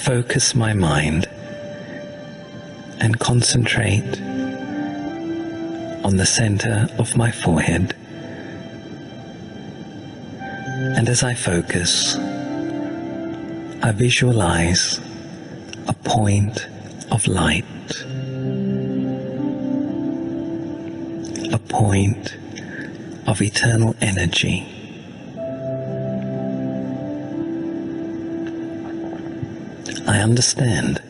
focus my mind and concentrate on the center of my forehead. And as I focus, I visualize a point of light, a point of eternal energy. I understand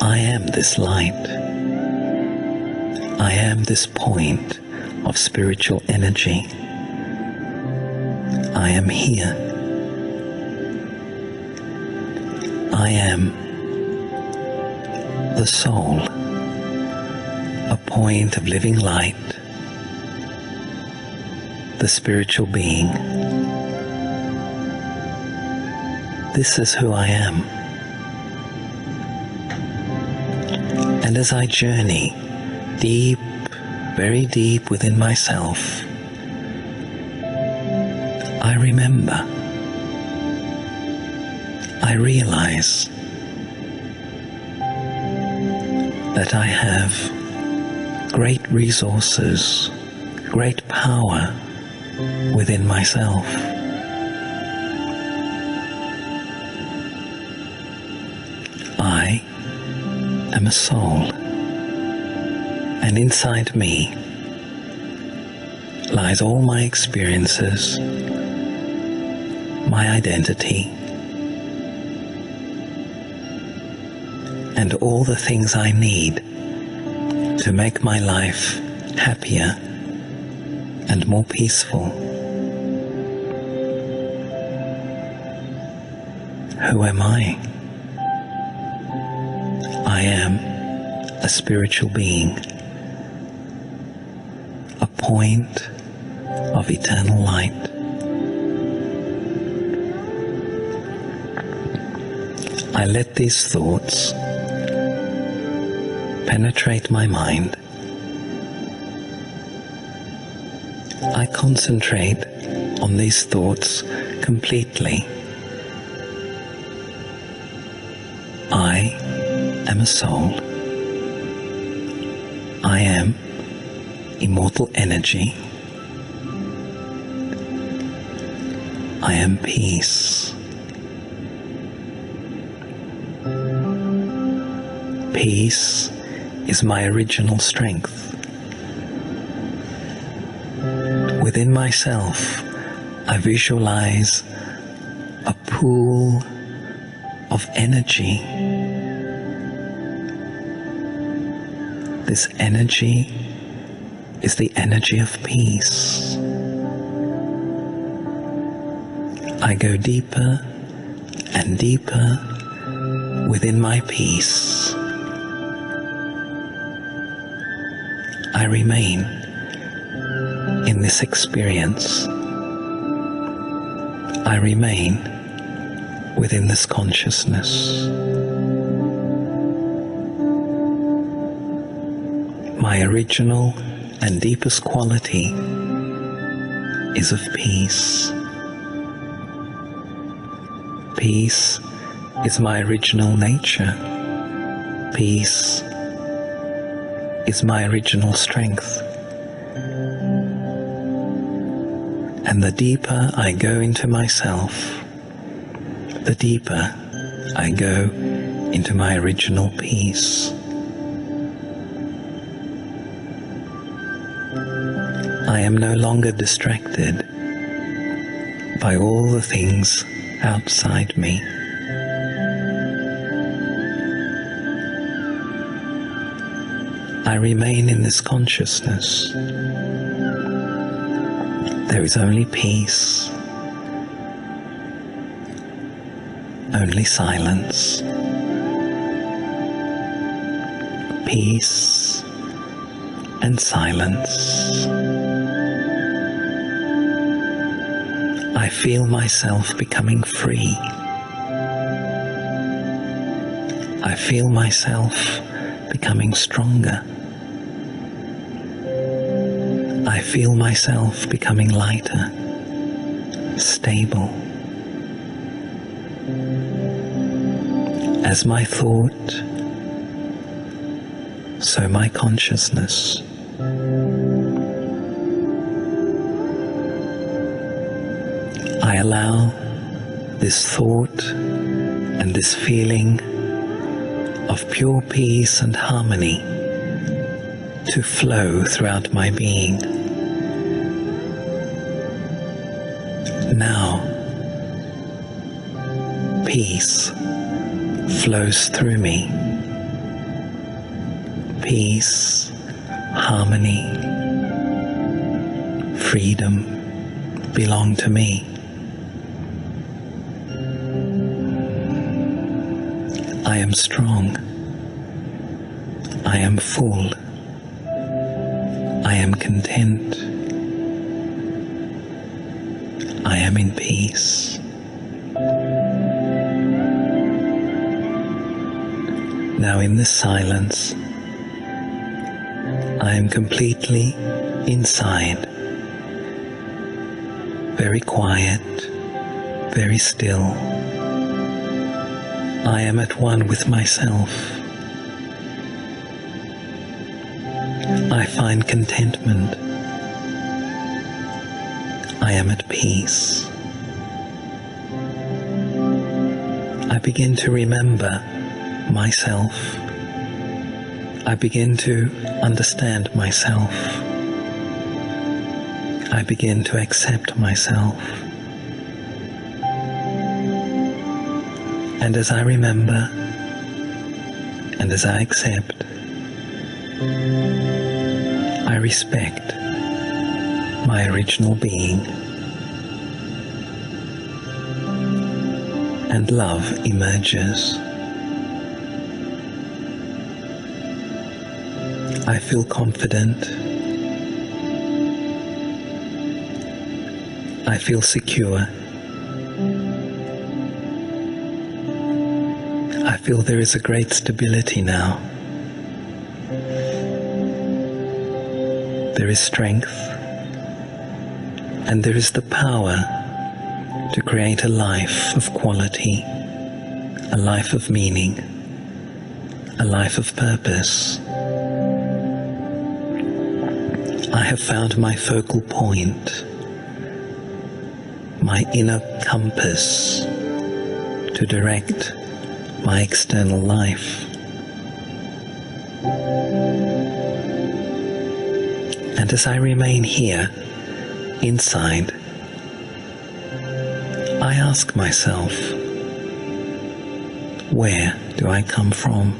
I am this light. I am this point of spiritual energy. I am here. I am the soul, a point of living light, the spiritual being. This is who I am. And as I journey deep, very deep within myself, I remember, I realize that I have great resources, great power within myself. I am a soul, and inside me lies all my experiences, my identity, and all the things I need to make my life happier and more peaceful. Who am I? I am a spiritual being, a point of eternal light. I let these thoughts penetrate my mind. I concentrate on these thoughts completely. I am a soul. I am immortal energy. I am peace. Peace is my original strength. Within myself, I visualize a pool of energy. This energy is the energy of peace. I go deeper and deeper within my peace. I remain in this experience. I remain within this consciousness. My original and deepest quality is of peace. Peace is my original nature. Peace is my original strength. And the deeper I go into myself, the deeper I go into my original peace. I am no longer distracted by all the things outside me. I remain in this consciousness. There is only peace, only silence. Peace and silence. I feel myself becoming free. I feel myself becoming stronger. I feel myself becoming lighter, stable. As my thought, so my consciousness. I allow this thought and this feeling of pure peace and harmony to flow throughout my being. Now, peace flows through me. Peace, harmony, freedom belong to me. I am strong. I am full. I am content. I am in peace. Now in this silence, I am completely inside, very quiet, very still. I am at one with myself. I find contentment. I am at peace. I begin to remember myself. I begin to understand myself. I begin to accept myself. And as I remember, and as I accept, I respect my original being, and love emerges. I feel confident. I feel secure. I feel there is a great stability now. There is strength, and there is the power to create a life of quality, a life of meaning, a life of purpose. I have found my focal point, my inner compass to direct my external life. And as I remain here, inside, I ask myself, where do I come from?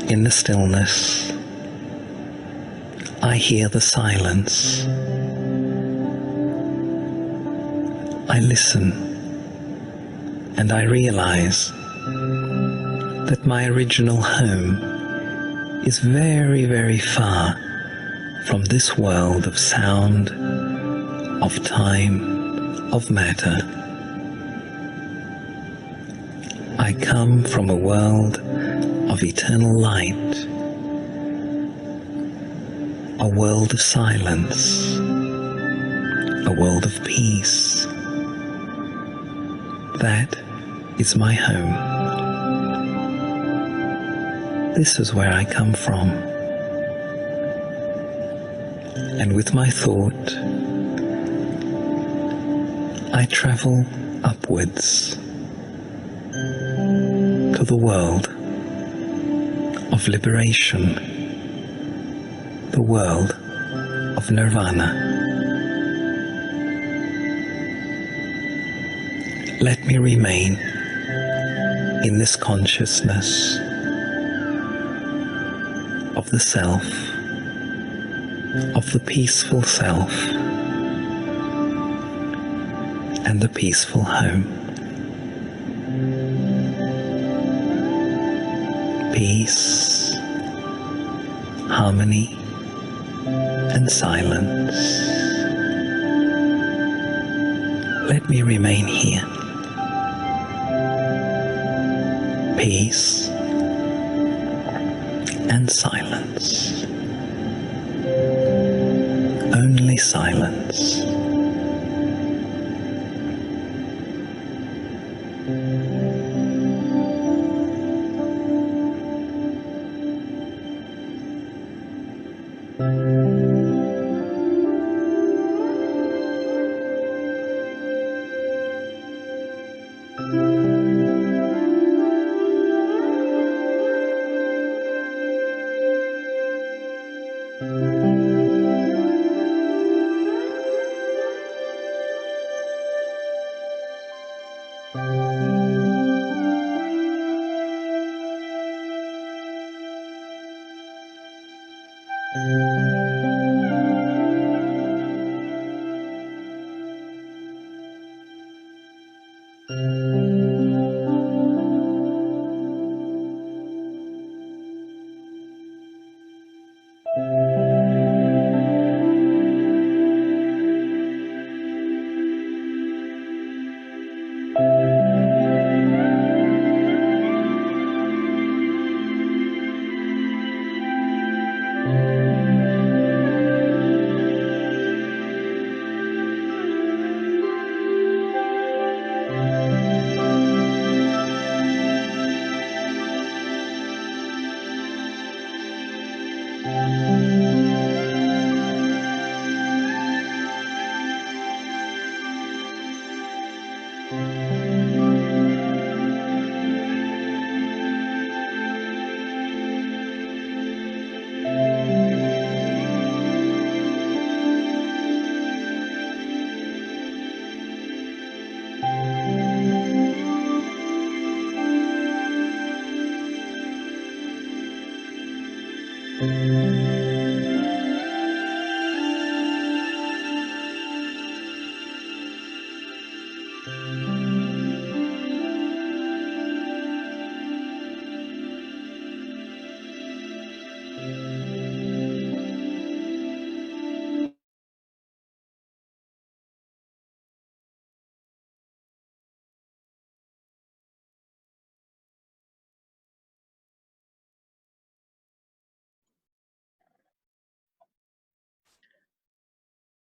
In the stillness, I hear the silence. I listen, and I realize that my original home is very, very far from this world of sound, of time, of matter. I come from a world of eternal light, a world of silence, a world of peace. That is my home. This is where I come from. And with my thought, I travel upwards to the world of liberation, the world of nirvana. Let me remain in this consciousness of the self, of the peaceful self, and the peaceful home. Peace, harmony, and silence. Let me remain here. Peace and silence. Only silence.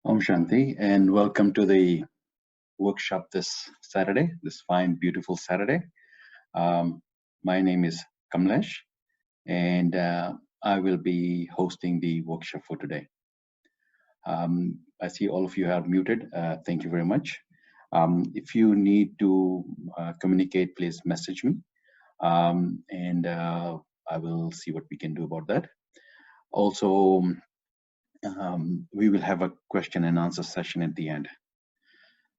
Om Shanti, and welcome to the workshop this Saturday, this fine, beautiful Saturday. My name is Kamlesh, and I will be hosting the workshop for today. I see all of you are muted. Thank you very much. If you need to communicate, please message me, and I will see what we can do about that. Also, we will have a question and answer session at the end.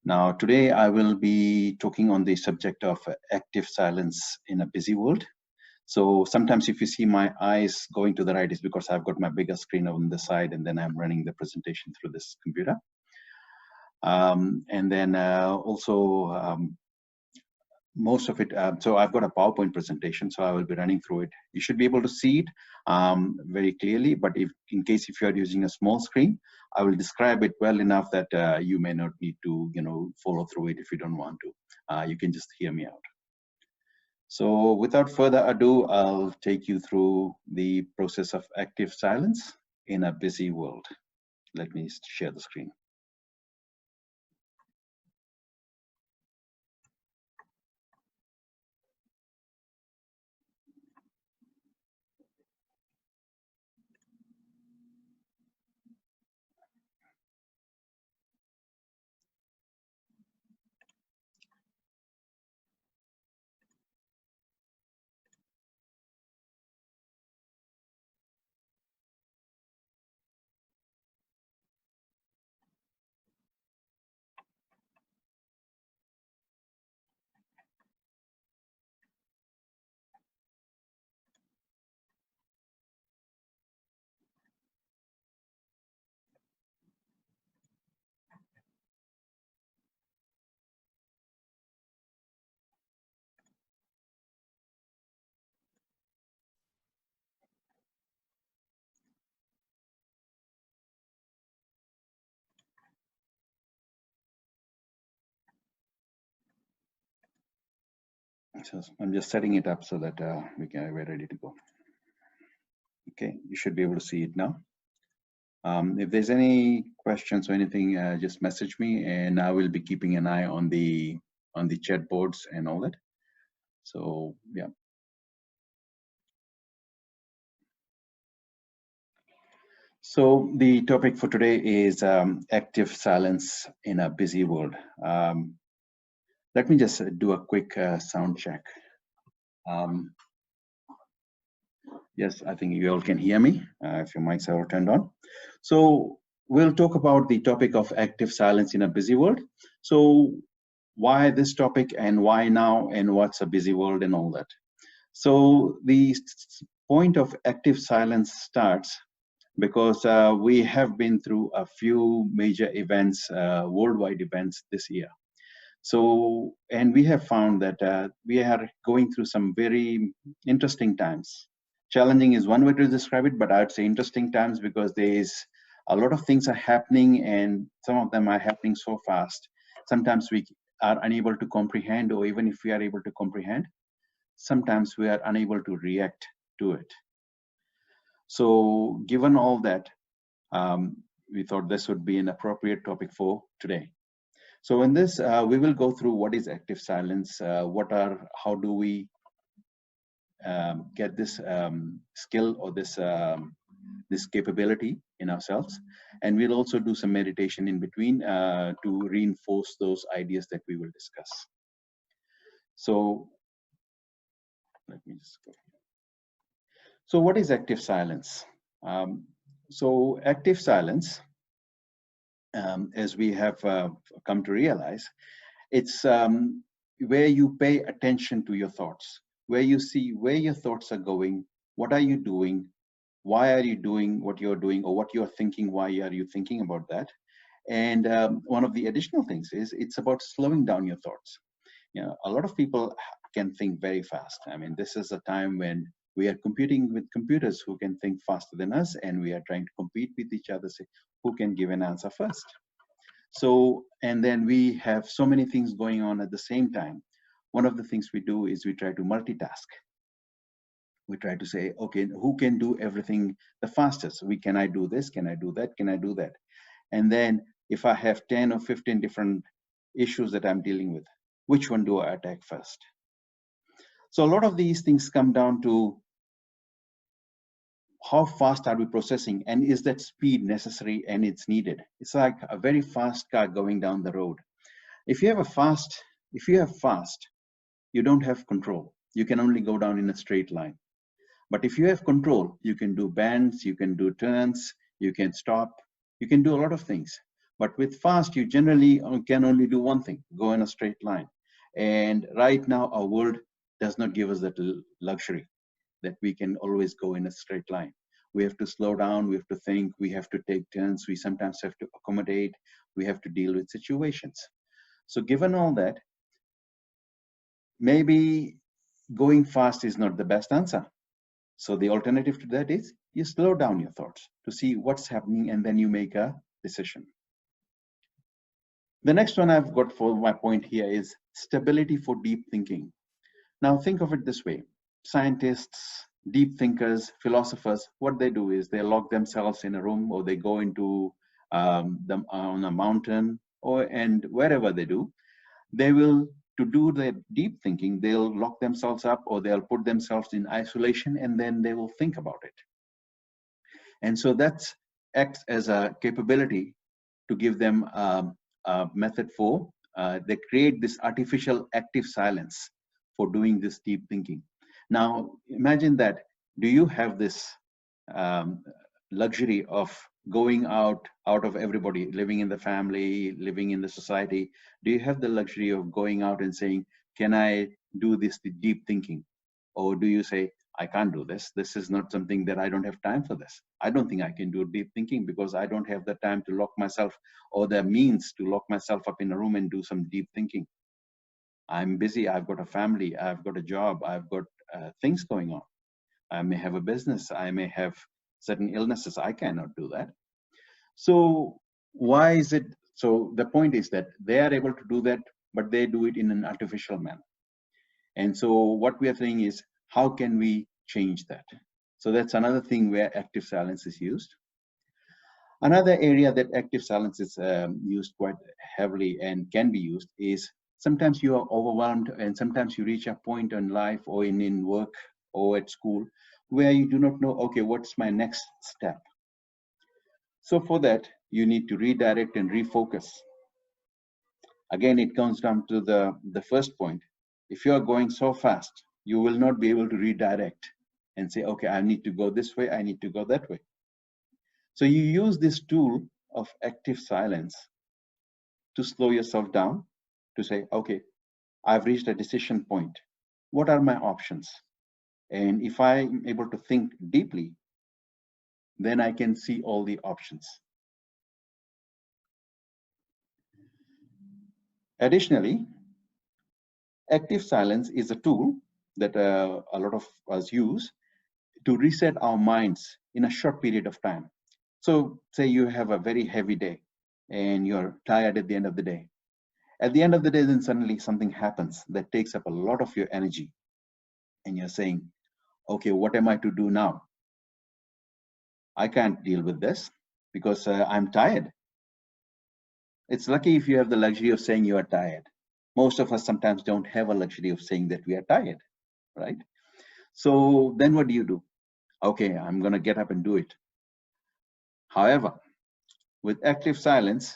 Now, today I will be talking on the subject of active silence in a busy world. So sometimes if you see my eyes going to the right, it's because I've got my bigger screen on the side and then I'm running the presentation through this computer. And then also most of it, so I've got a PowerPoint presentation, so I will be running through it. You should be able to see it very clearly, but if in case if you are using a small screen, I will describe it well enough that you may not need to, follow through it if you don't want to. You can just hear me out. So without further ado, I'll take you through the process of active silence in a busy world. Let me share the screen. So I'm just setting it up so that we're ready to go. Okay, you should be able to see it now. If there's any questions or anything, just message me and I will be keeping an eye on the on the chat boards and all that. So yeah. So the topic for today is active silence in a busy world. Let me just do a quick sound check. Yes, I think you all can hear me if your mics are turned on. So we'll talk about the topic of active silence in a busy world. So why this topic and why now and what's a busy world and all that. So the point of active silence starts because we have been through a few major events, worldwide events this year. So, and we have found that we are going through some very interesting times. Challenging is one way to describe it, but I'd say interesting times because there is a lot of things are happening and some of them are happening so fast. Sometimes we are unable to comprehend, or even if we are able to comprehend, sometimes we are unable to react to it. So given all that, we thought this would be an appropriate topic for today. So in this, we will go through what is active silence, how do we get this skill or this capability in ourselves, and we'll also do some meditation in between to reinforce those ideas that we will discuss. So let me just go. So what is active silence? So active silence, as we have come to realize, it's where you pay attention to your thoughts, where you see where your thoughts are going, what are you doing, why are you doing what you're doing, or what you're thinking, why are you thinking about that. And one of the additional things is it's about slowing down your thoughts. You know, a lot of people can think very fast. I mean, this is a time when we are competing with computers who can think faster than us, and we are trying to compete with each other, say who can give an answer first. So, and then we have so many things going on at the same time. One of the things we do is we try to multitask. We try to say, okay, who can do everything the fastest? Can I do this? Can I do that? Can I do that? And then if I have 10 or 15 different issues that I'm dealing with, which one do I attack first? So a lot of these things come down to how fast are we processing, and is that speed necessary and it's needed? It's like a very fast car going down the road. If you have fast, you don't have control. You can only go down in a straight line. But if you have control, you can do bends, you can do turns, you can stop, you can do a lot of things. But with fast, you generally can only do one thing, go in a straight line. And right now, our world does not give us that luxury that we can always go in a straight line. We have to slow down, we have to think, we have to take turns, we sometimes have to accommodate, we have to deal with situations. So given all that, maybe going fast is not the best answer. So the alternative to that is you slow down your thoughts to see what's happening, and then you make a decision. The next one I've got for my point here is stability for deep thinking. Now think of it this way. Scientists, deep thinkers, philosophers, what they do is they lock themselves in a room, or they go into them on a mountain, and wherever they do, they will, to do their deep thinking, they'll lock themselves up, or they'll put themselves in isolation, and then they will think about it. And so that acts as a capability to give them a method for, they create this artificial active silence for doing this deep thinking. Now, imagine that, do you have this luxury of going out of everybody, living in the family, living in the society? Do you have the luxury of going out and saying, can I do this deep thinking? Or do you say, I can't do this. This is not something that I don't have time for this. I don't think I can do deep thinking because I don't have the time to lock myself, or the means to lock myself up in a room and do some deep thinking. I'm busy. I've got a family. I've got a job. I've got things going on. I may have a business. I may have certain illnesses. I cannot do that. So why is it? So the point is that they are able to do that, but they do it in an artificial manner. And so what we are saying is, how can we change that? So that's another thing where active silence is used. Another area that active silence is used quite heavily and can be used is Sometimes you are overwhelmed, and sometimes you reach a point in life or in work or at school where you do not know, okay, what's my next step? So for that, you need to redirect and refocus. Again, it comes down to the first point. If you are going so fast, you will not be able to redirect and say, okay, I need to go this way, I need to go that way. So you use this tool of active silence to slow yourself down, to say, okay, I've reached a decision point. What are my options? And if I'm able to think deeply, then I can see all the options. Additionally, active silence is a tool that a lot of us use to reset our minds in a short period of time. So, say you have a very heavy day and you're tired at the end of the day. At the end of the day, then suddenly something happens that takes up a lot of your energy, and you're saying, okay, what am I to do now? I can't deal with this because I'm tired. It's lucky if you have the luxury of saying you are tired. Most of us sometimes don't have a luxury of saying that we are tired, right? So then what do? Okay, I'm going to get up and do it. However, with active silence,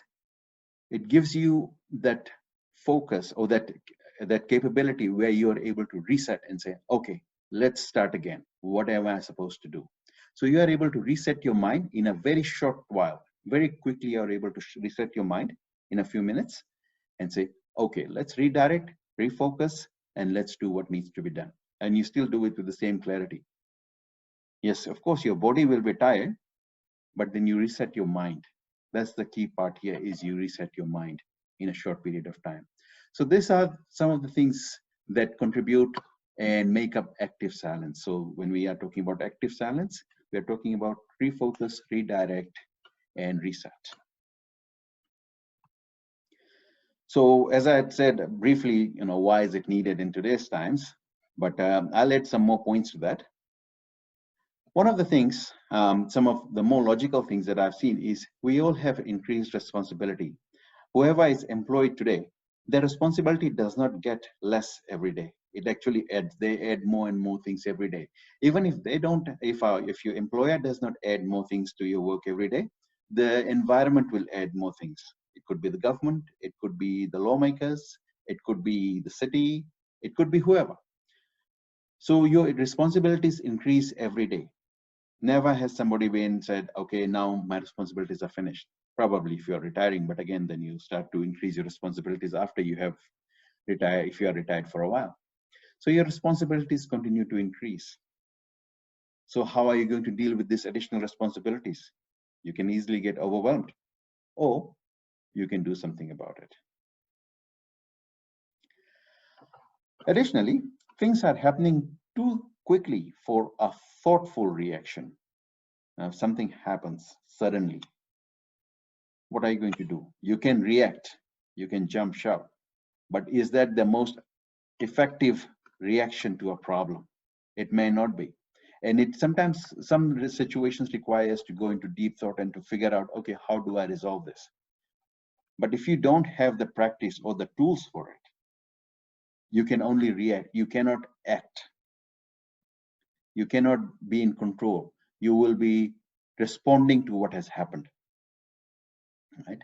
it gives you that focus or that capability where you are able to reset and say, okay, let's start again. What am I supposed to do? So you are able to reset your mind in a very short while. Very quickly, you are able to reset your mind in a few minutes and say, okay, let's redirect, refocus, and let's do what needs to be done. And you still do it with the same clarity. Yes, of course, your body will be tired, but then you reset your mind. That's the key part here, is you reset your mind in a short period of time. So these are some of the things that contribute and make up active silence. So when we are talking about active silence, we are talking about refocus, redirect, and reset. So as I had said briefly, why is it needed in today's times? But I'll add some more points to that. One of the things, some of the more logical things that I've seen is we all have increased responsibility. Whoever is employed today, their responsibility does not get less every day. It actually adds, they add more and more things every day. Even if they don't, if your employer does not add more things to your work every day, the environment will add more things. It could be the government, it could be the lawmakers, it could be the city, it could be whoever. So your responsibilities increase every day. Never has somebody been said, okay, now my responsibilities are finished. Probably if you're retiring, but again, then you start to increase your responsibilities after you have retired, if you are retired for a while. So your responsibilities continue to increase. So how are you going to deal with these additional responsibilities? You can easily get overwhelmed, or you can do something about it. Additionally, things are happening too quickly for a thoughtful reaction. Now, if something happens suddenly, what are you going to do? You can react, you can jump ship, but is that the most effective reaction to a problem? It may not be. And it sometimes, some situations require us to go into deep thought and to figure out, okay, how do I resolve this? But if you don't have the practice or the tools for it, you can only react. You cannot act. You cannot be in control. You will be responding to what has happened. Right?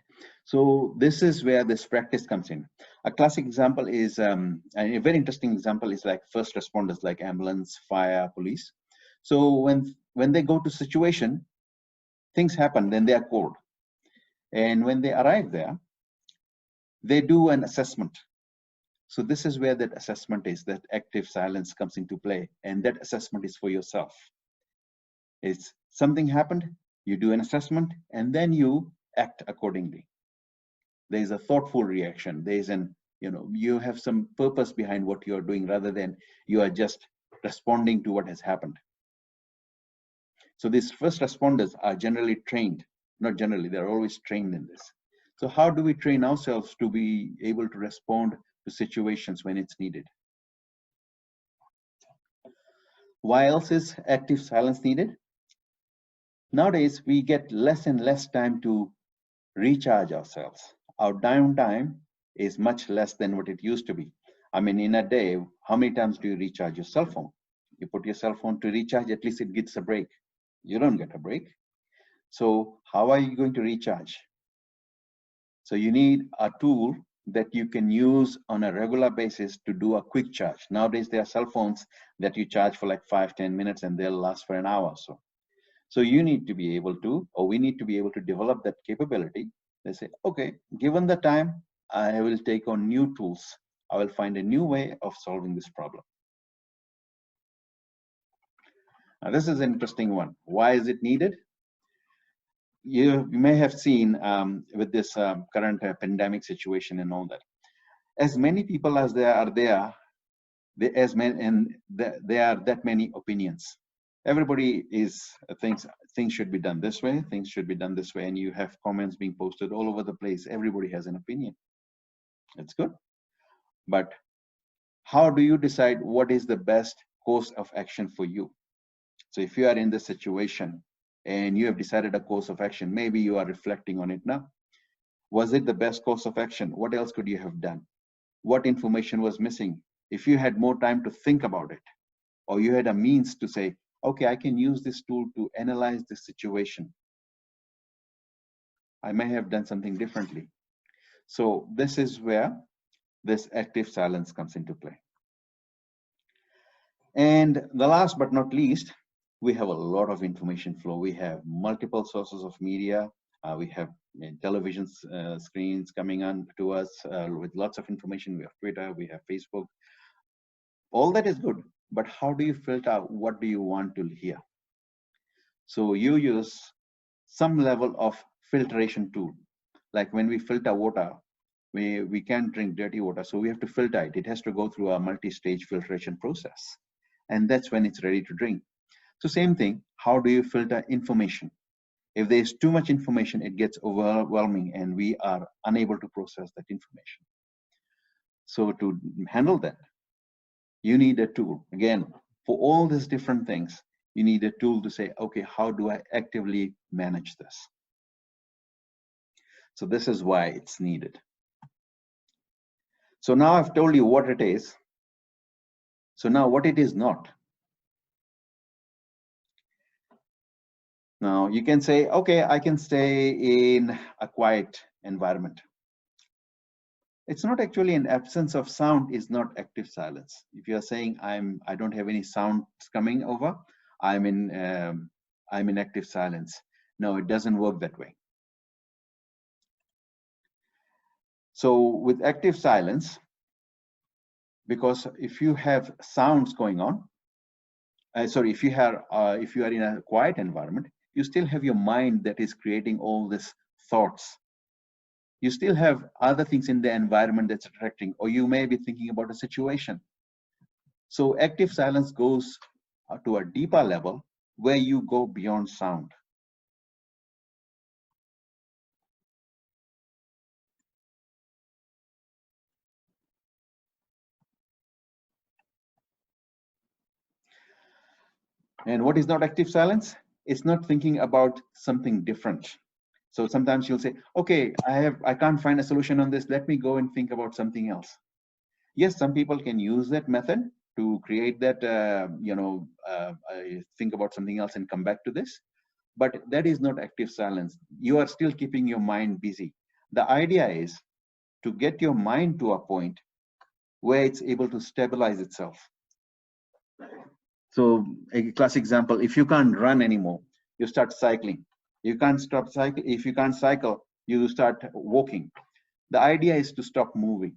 So this is where this practice comes in. A classic example is, a very interesting example is like first responders, like ambulance, fire, police. So when they go to situation, things happen, then they are called. And when they arrive there, they do an assessment. So this is where that assessment is, that active silence comes into play. And that assessment is for yourself. It's something happened, you do an assessment, and then you act accordingly. There's a thoughtful reaction. There's an, you have some purpose behind what you're doing rather than you are just responding to what has happened. So these first responders are generally trained, not generally, they're always trained in this. So how do we train ourselves to be able to respond to situations when it's needed? Why else is active silence needed? Nowadays, we get less and less time to recharge ourselves. Our downtime is much less than what it used to be. I mean, in a day, how many times do you recharge your cell phone? You put your cell phone to recharge, at least it gets a break. You don't get a break. So how are you going to recharge? So you need a tool that you can use on a regular basis to do a quick charge. Nowadays, there are cell phones that you charge for like 5-10 minutes and they'll last for an hour or so. So you need to be able to, or we need to be able to develop that capability. They say, okay, given the time, I will take on new tools. I will find a new way of solving this problem. Now, this is an interesting one. Why is it needed? You may have seen with this current pandemic situation and all that. As many people as there are there, as many, and there are that many opinions. Everybody thinks things should be done this way, things should be done this way, and you have comments being posted all over the place. Everybody has an opinion. It's good, but how do you decide what is the best course of action for you? So if you are in this situation and you have decided a course of action, maybe you are reflecting on it now. Was it the best course of action? What else could you have done? What information was missing? If you had more time to think about it, or you had a means to say, okay, I can use this tool to analyze this situation, I may have done something differently. So this is where this active silence comes into play. And the last but not least, we have a lot of information flow. We have multiple sources of media. We have television screens coming on to us with lots of information. We have Twitter, we have Facebook. All that is good, but how do you filter out what do you want to hear? So you use some level of filtration tool. Like when we filter water, we can't drink dirty water, so we have to filter it. It has to go through a multi-stage filtration process. And that's when it's ready to drink. So same thing, how do you filter information? If there's too much information, it gets overwhelming and we are unable to process that information. So to handle that, you need a tool. Again, for all these different things, you need a tool to say, okay, how do I actively manage this? So this is why it's needed. So now I've told you what it is. So now what it is not. Now you can say, okay, I can stay in a quiet environment. It's not actually an absence of sound is not active silence. If you're saying I don't have any sounds coming over, I'm in active silence. No, it doesn't work that way. So with active silence, because if you have sounds going on, if you are in a quiet environment, you still have your mind that is creating all these thoughts. You still have other things in the environment that's attracting, or you may be thinking about a situation. So active silence goes to a deeper level where you go beyond sound. And what is not active silence? It's not thinking about something different. So sometimes you'll say, okay, I can't find a solution on this. Let me go and think about something else. Yes, some people can use that method to create that, think about something else and come back to this. But that is not active silence. You are still keeping your mind busy. The idea is to get your mind to a point where it's able to stabilize itself. So a classic example, if you can't run anymore, you start cycling. You can't stop cycle. If you can't cycle, you start walking. The idea is to stop moving.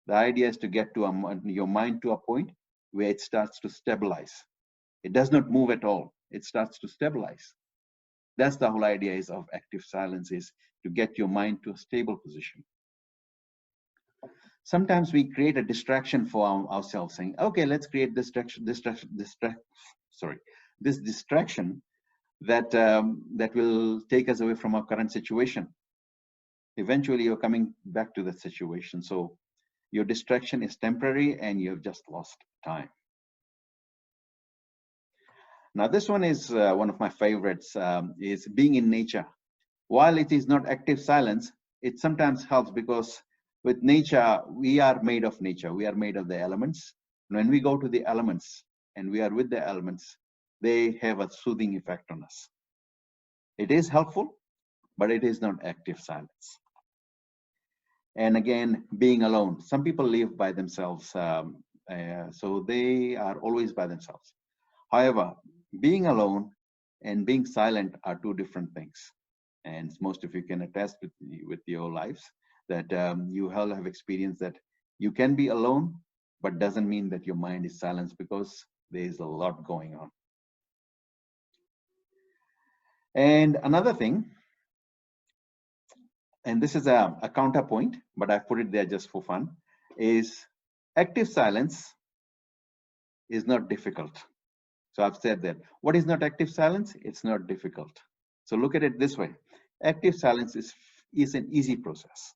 The idea is to get to your mind to a point where it starts to stabilize. It does not move at all. It starts to stabilize. That's the whole idea is of active silence, is to get your mind to a stable position. Sometimes we create a distraction for ourselves, saying, okay, let's create this distraction that will take us away from our current situation. Eventually, you're coming back to that situation. So your distraction is temporary and you've just lost time. Now, this one is one of my favorites, is being in nature. While it is not active silence, it sometimes helps because with nature, we are made of nature. We are made of the elements. When we go to the elements and we are with the elements, they have a soothing effect on us. It is helpful, but it is not active silence. And again, being alone. Some people live by themselves, so they are always by themselves. However, being alone and being silent are two different things. And most of you can attest with your lives that you all have experienced that you can be alone, but doesn't mean that your mind is silenced, because there is a lot going on. And another thing, and this is a counterpoint, but I put it there just for fun, is active silence is not difficult. So I've said that. What is not active silence? It's not difficult. So look at it this way. Active silence is an easy process.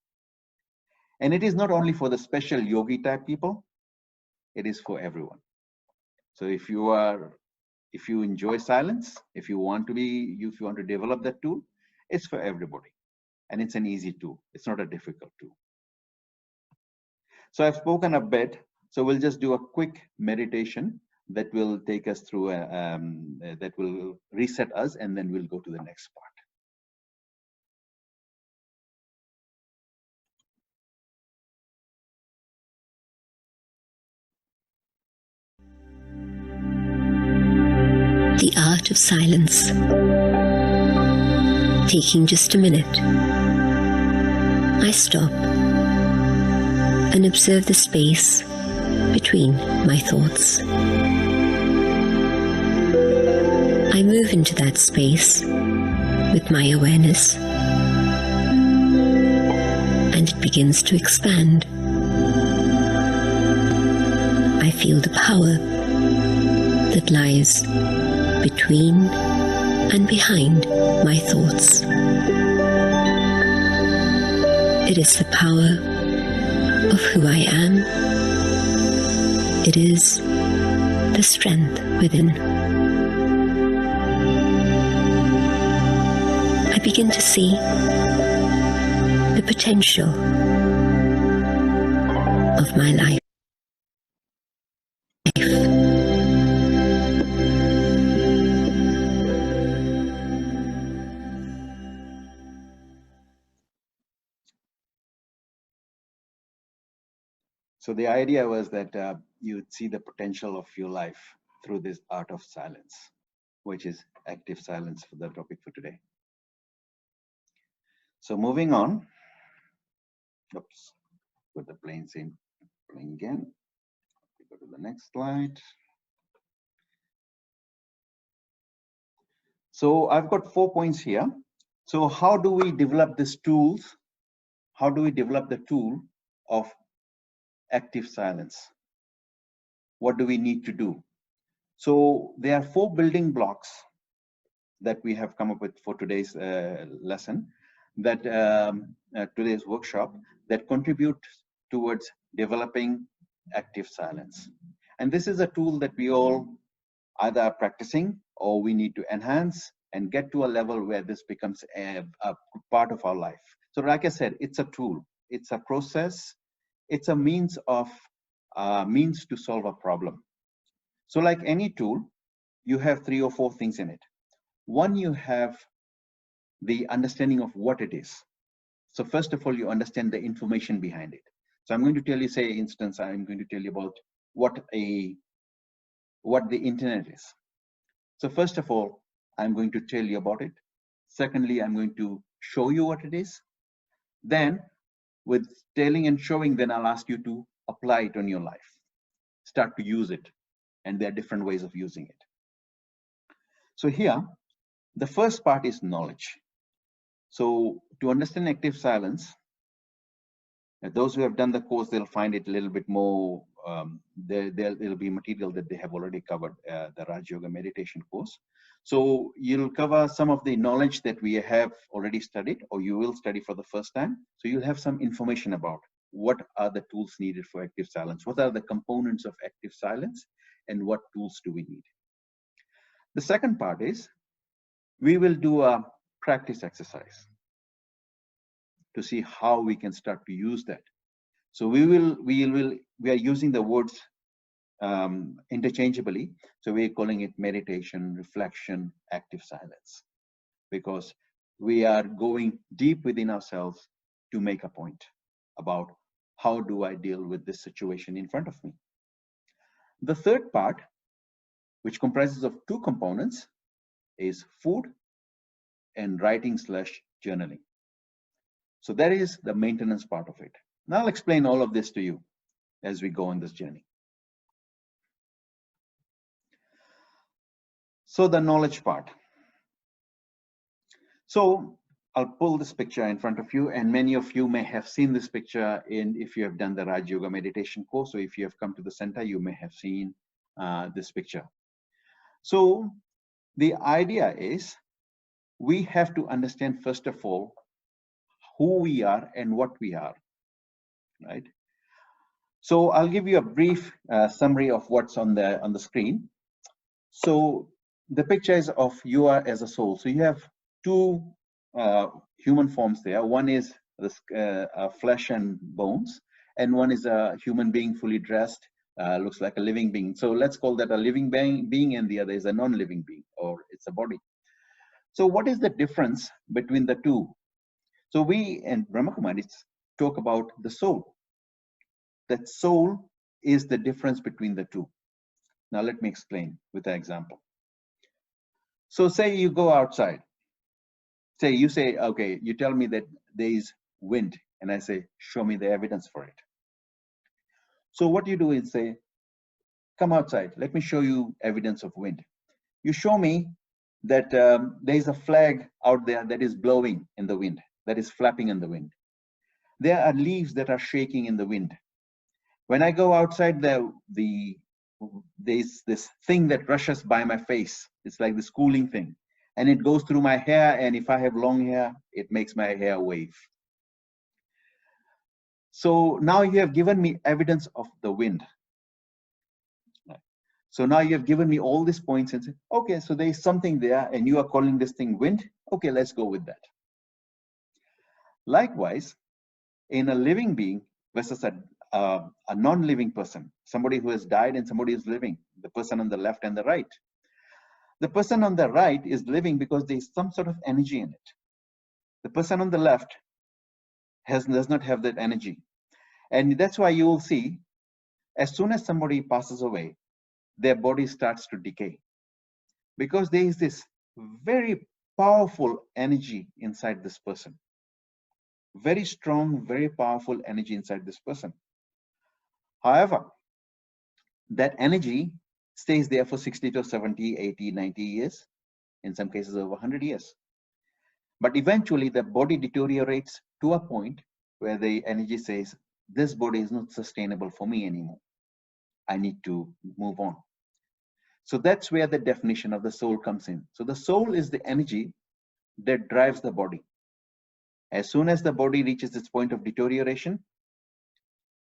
And it is not only for the special yogi type people, it is for everyone. So if you enjoy silence, if you want to develop that tool, it's for everybody. And it's an easy tool. It's not a difficult tool. So I've spoken a bit. So we'll just do a quick meditation that will take us through, that will reset us, and then we'll go to the next part. The art of silence. Taking just a minute, I stop and observe the space between my thoughts. I move into that space with my awareness, and it begins to expand. I feel the power that lies between and behind my thoughts. It is the power of who I am. It is the strength within. I begin to see the potential of my life. So the idea was that you would see the potential of your life through this art of silence, which is active silence for the topic for today. So moving on. Oops, put the same plane again. Go to the next slide. So I've got 4 points here. So how do we develop these tools? How do we develop the tool of active silence? What do we need to do? So there are 4 building blocks that we have come up with for today's lesson, that today's workshop, that contribute towards developing active silence. And this is a tool that we all either are practicing, or we need to enhance and get to a level where this becomes a part of our life. So like I said, it's a tool, it's a process, it's a means to solve a problem. So like any tool, you have 3 or 4 things in it. One, you have the understanding of what it is. So first of all, you understand the information behind it. So I'm going to tell you, say, instance, I'm going to tell you about what the internet is. So first of all, I'm going to tell you about it. Secondly, I'm going to show you what it is. Then with telling and showing, then I'll ask you to apply it on your life. Start to use it. And there are different ways of using it. So here, the first part is knowledge. So to understand active silence, those who have done the course, they'll find it a little bit more, there'll be material that they have already covered, the Raj Yoga meditation course. So you'll cover some of the knowledge that we have already studied, or you will study for the first time. So you'll have some information about what are the tools needed for active silence, what are the components of active silence, and what tools do we need. The second part is, we will do a practice exercise to see how we can start to use that. So we are using the words interchangeably. So we're calling it meditation, reflection, active silence, because we are going deep within ourselves to make a point about how do I deal with this situation in front of me. The third part, which comprises of two components, is food and writing/journaling. So that is the maintenance part of it. Now I'll explain all of this to you as we go on this journey. So the knowledge part. So I'll pull this picture in front of you, and many of you may have seen this picture if you have done the Raj Yoga meditation course, or if you have come to the center, you may have seen this picture. So the idea is we have to understand, first of all, who we are and what we are, right? So I'll give you a brief summary of what's on the screen. So the picture is of you are as a soul. So you have two human forms there. One is this flesh and bones, and one is a human being fully dressed, looks like a living being. So let's call that a living being, and the other is a non-living being, or it's a body. So what is the difference between the two? So we and Brahma Kumaris talk about the soul. That soul is the difference between the two. Now let me explain with an example. So say you go outside. Say you say, okay, you tell me that there is wind, and I say, show me the evidence for it. So what you do is say, come outside, let me show you evidence of wind. You show me that there is a flag out there that is blowing in the wind, that is flapping in the wind. There are leaves that are shaking in the wind. When I go outside, there's this thing that rushes by my face. It's like this cooling thing. And it goes through my hair, and if I have long hair, it makes my hair wave. So now you have given me evidence of the wind. So now you have given me all these points and said, okay, so there is something there, and you are calling this thing wind. Okay, let's go with that. Likewise, in a living being versus a non-living person, somebody who has died and somebody is living, the person on the left and the right. The person on the right is living because there is some sort of energy in it. The person on the left does not have that energy. And that's why you will see, as soon as somebody passes away, their body starts to decay. Because there is this very powerful energy inside this person. Very strong, very powerful energy inside this person. However, that energy stays there for 60 to 70, 80, 90 years, in some cases over 100 years. But eventually the body deteriorates to a point where the energy says, this body is not sustainable for me anymore. I need to move on. So that's where the definition of the soul comes in. So the soul is the energy that drives the body. As soon as the body reaches its point of deterioration,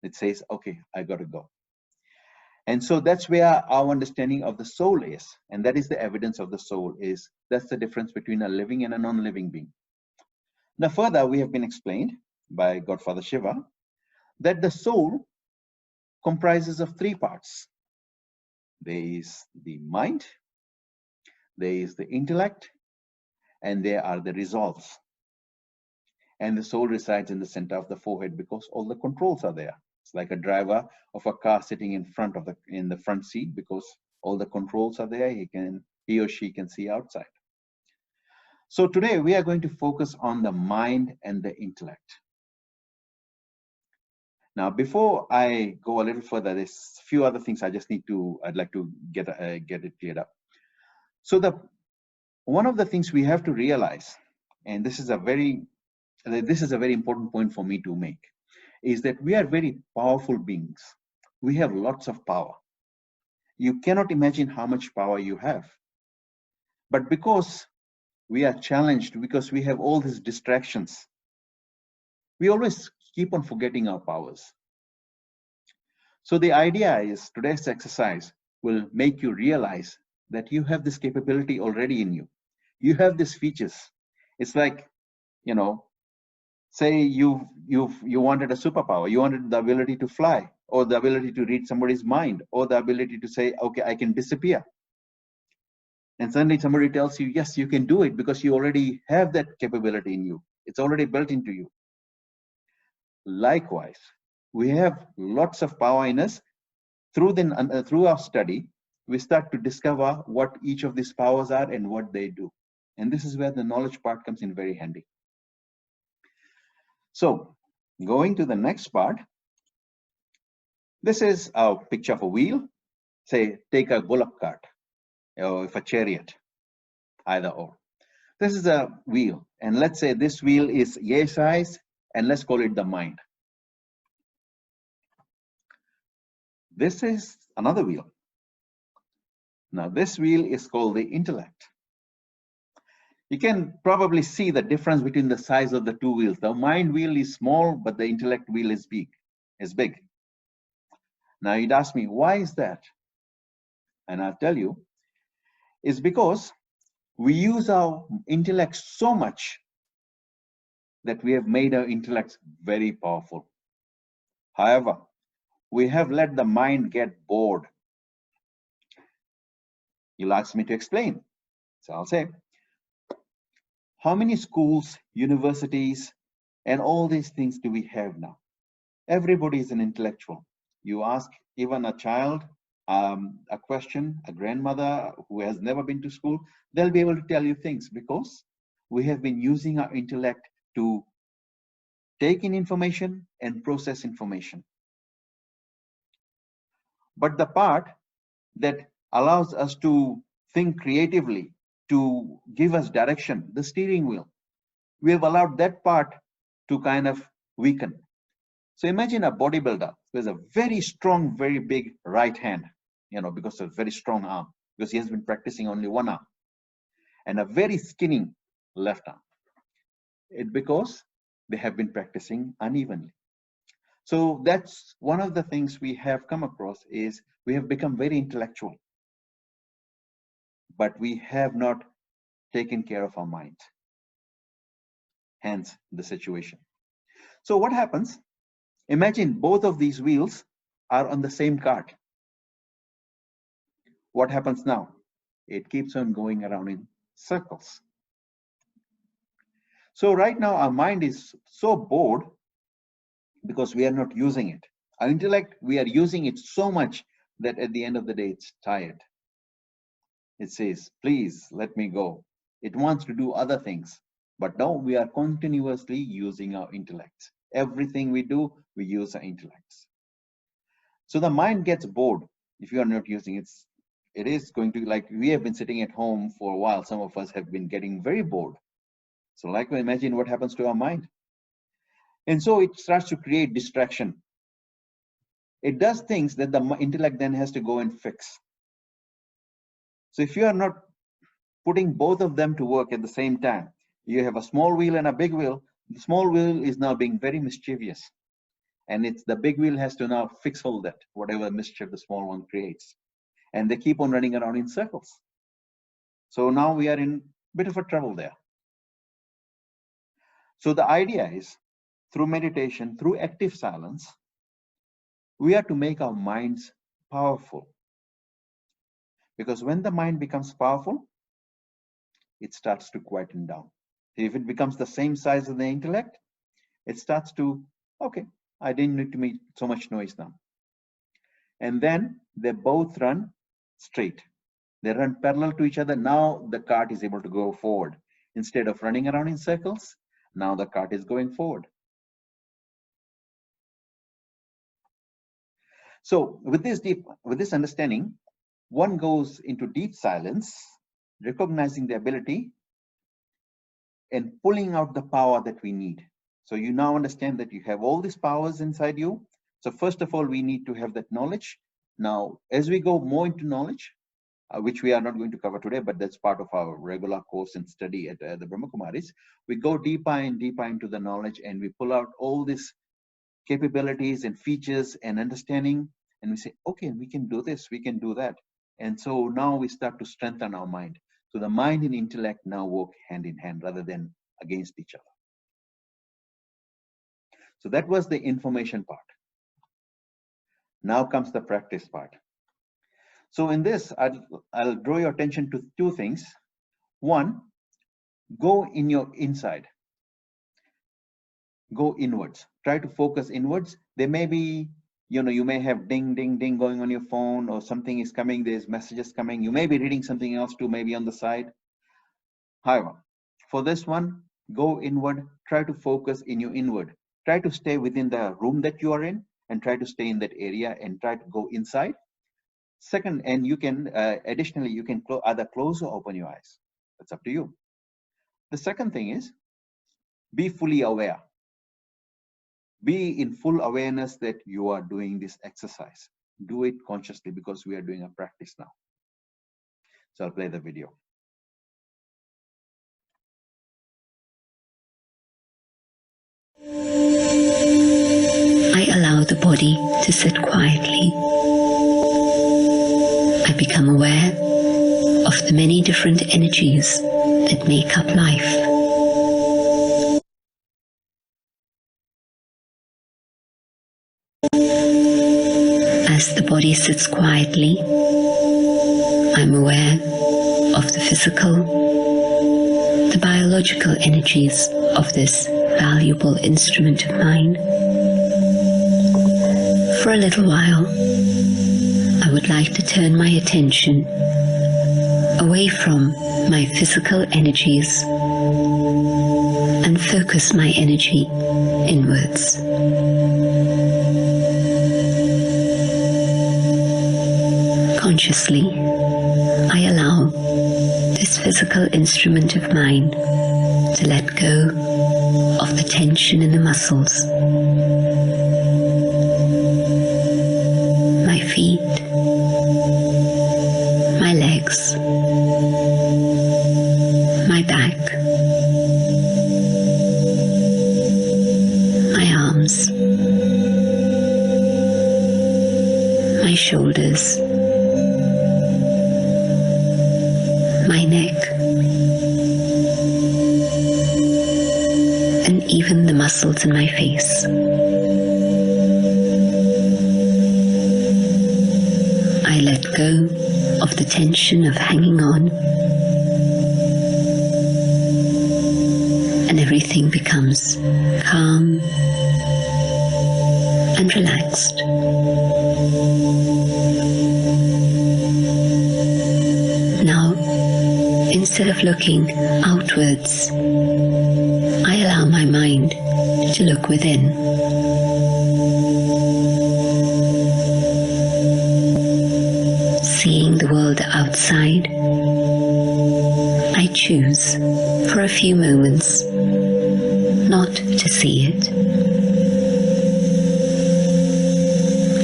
it says, okay, I got to go. And so that's where our understanding of the soul is. And that is the evidence of the soul is, that's the difference between a living and a non-living being. Now further, we have been explained by Godfather Shiva that the soul comprises of three parts. There is the mind, there is the intellect, and there are the resolves. And the soul resides in the center of the forehead because all the controls are there. It's like a driver of a car sitting in the front seat, because all the controls are there. He or she can see outside. So today we are going to focus on the mind and the intellect. Now, before I go a little further, there's a few other things I'd like to get it cleared up. So one of the things we have to realize, and this is a very important point for me to make, is that we are very powerful beings. We have lots of power. You cannot imagine how much power you have. But because we are challenged, because we have all these distractions, we always keep on forgetting our powers. So the idea is today's exercise will make you realize that you have this capability already in you. You have these features. It's like, Say you wanted a superpower, you wanted the ability to fly, or the ability to read somebody's mind, or the ability to say, okay, I can disappear. And suddenly somebody tells you, yes, you can do it because you already have that capability in you. It's already built into you. Likewise, we have lots of power in us. Through our study, we start to discover what each of these powers are and what they do. And this is where the knowledge part comes in very handy. So going to the next part, this is a picture of a wheel. Say, take a bullock cart or if a chariot, either or. This is a wheel, and let's say this wheel is A size, and let's call it the mind. This is another wheel. Now this wheel is called the intellect. You can probably see the difference between the size of the two wheels. The mind wheel is small, but the intellect wheel is big. Now you'd ask me, why is that? And I'll tell you, it's because we use our intellect so much that we have made our intellect very powerful. However, we have let the mind get bored. You'll ask me to explain. So I'll say, how many schools, universities, and all these things do we have now? Everybody is an intellectual. You ask even a child a question, a grandmother who has never been to school, they'll be able to tell you things because we have been using our intellect to take in information and process information. But the part that allows us to think creatively, to give us direction, the steering wheel, we have allowed that part to kind of weaken. So imagine a bodybuilder who has a very strong, very big right hand, because of a very strong arm, because he has been practicing only one arm, and a very skinny left arm. It's because they have been practicing unevenly. So that's one of the things we have come across is we have become very intellectual, but we have not taken care of our mind. Hence the situation. So what happens? Imagine both of these wheels are on the same cart. What happens now? It keeps on going around in circles. So right now our mind is so bored because we are not using it. Our intellect, we are using it so much that at the end of the day, it's tired. It says, please let me go. It wants to do other things. But now we are continuously using our intellects. Everything we do, we use our intellects. So the mind gets bored if you are not using it. It is going to, like we have been sitting at home for a while, some of us have been getting very bored. So like we imagine what happens to our mind. And so it starts to create distraction. It does things that the intellect then has to go and fix. So if you are not putting both of them to work at the same time, you have a small wheel and a big wheel. The small wheel is now being very mischievous. And it's the big wheel has to now fix all that, whatever mischief the small one creates. And they keep on running around in circles. So now we are in a bit of a trouble there. So the idea is, through meditation, through active silence, we are to make our minds powerful. Because when the mind becomes powerful, it starts to quieten down. If it becomes the same size as the intellect, it starts to, okay, I didn't need to make so much noise now. And then they both run straight. They run parallel to each other. Now the cart is able to go forward. Instead of running around in circles, now the cart is going forward. So with this understanding, one goes into deep silence, recognizing the ability and pulling out the power that we need. So you now understand that you have all these powers inside you. So first of all, we need to have that knowledge. Now, as we go more into knowledge, which we are not going to cover today, but that's part of our regular course and study at the Brahma Kumaris, we go deeper and deeper into the knowledge and we pull out all these capabilities and features and understanding, and we say, okay, we can do this, we can do that. And so now we start to strengthen our mind. So the mind and intellect now work hand in hand rather than against each other. So that was the information part. Now comes the practice part. So in this, I'll draw your attention to two things. One, go in your inside. Go inwards. Try to focus inwards. There may be, you may have ding, ding, ding going on your phone, or something is coming, there's messages coming. You may be reading something else too, maybe on the side. However, for this one, go inward. Try to focus in your inward. Try to stay within the room that you are in and try to stay in that area and try to go inside. Second, and you can, additionally, you can either close or open your eyes. That's up to you. The second thing is, be fully aware. Be in full awareness that you are doing this exercise. Do it consciously because we are doing a practice now. So I'll play the video. I allow the body to sit quietly. I become aware of the many different energies that make up life. As the body sits quietly, I'm aware of the physical, the biological energies of this valuable instrument of mine. For a little while, I would like to turn my attention away from my physical energies and focus my energy inwards. Consciously, I allow this physical instrument of mine to let go of the tension in the muscles, my feet, my legs, my back, my arms, my shoulders, my neck, and even the muscles in my face. I let go of the tension of hanging on, and everything becomes calm and relaxed. Now, instead of looking outwards, I allow my mind to look within. Seeing the world outside, I choose for a few moments not to see it.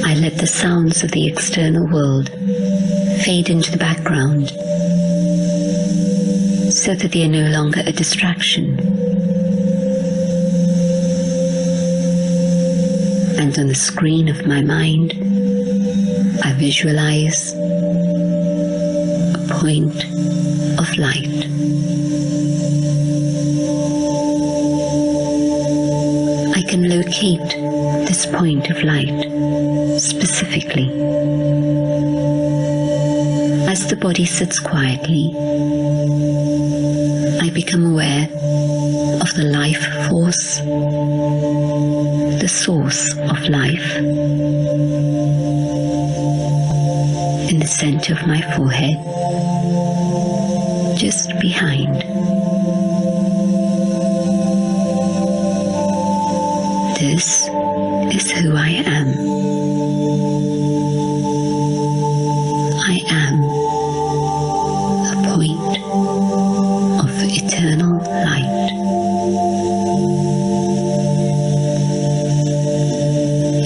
I let the sounds of the external world fade into the background so that they are no longer a distraction. And on the screen of my mind, I visualize a point of light. I can locate this point of light specifically. As the body sits quietly, I become aware of the life force, the source of life, in the center of my forehead, just behind. This is who I am. I am a point of eternal light.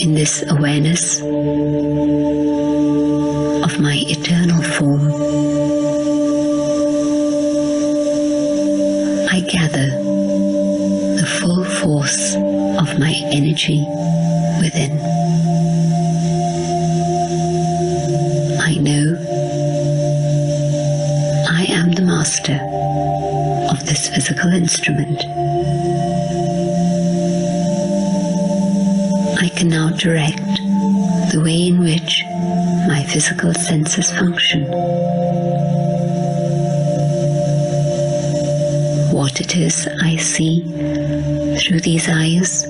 In this awareness of my eternal form, I gather the full force of my energy within. I know I am the master of this physical instrument. not direct the way in which my physical senses function. What it is I see through these eyes,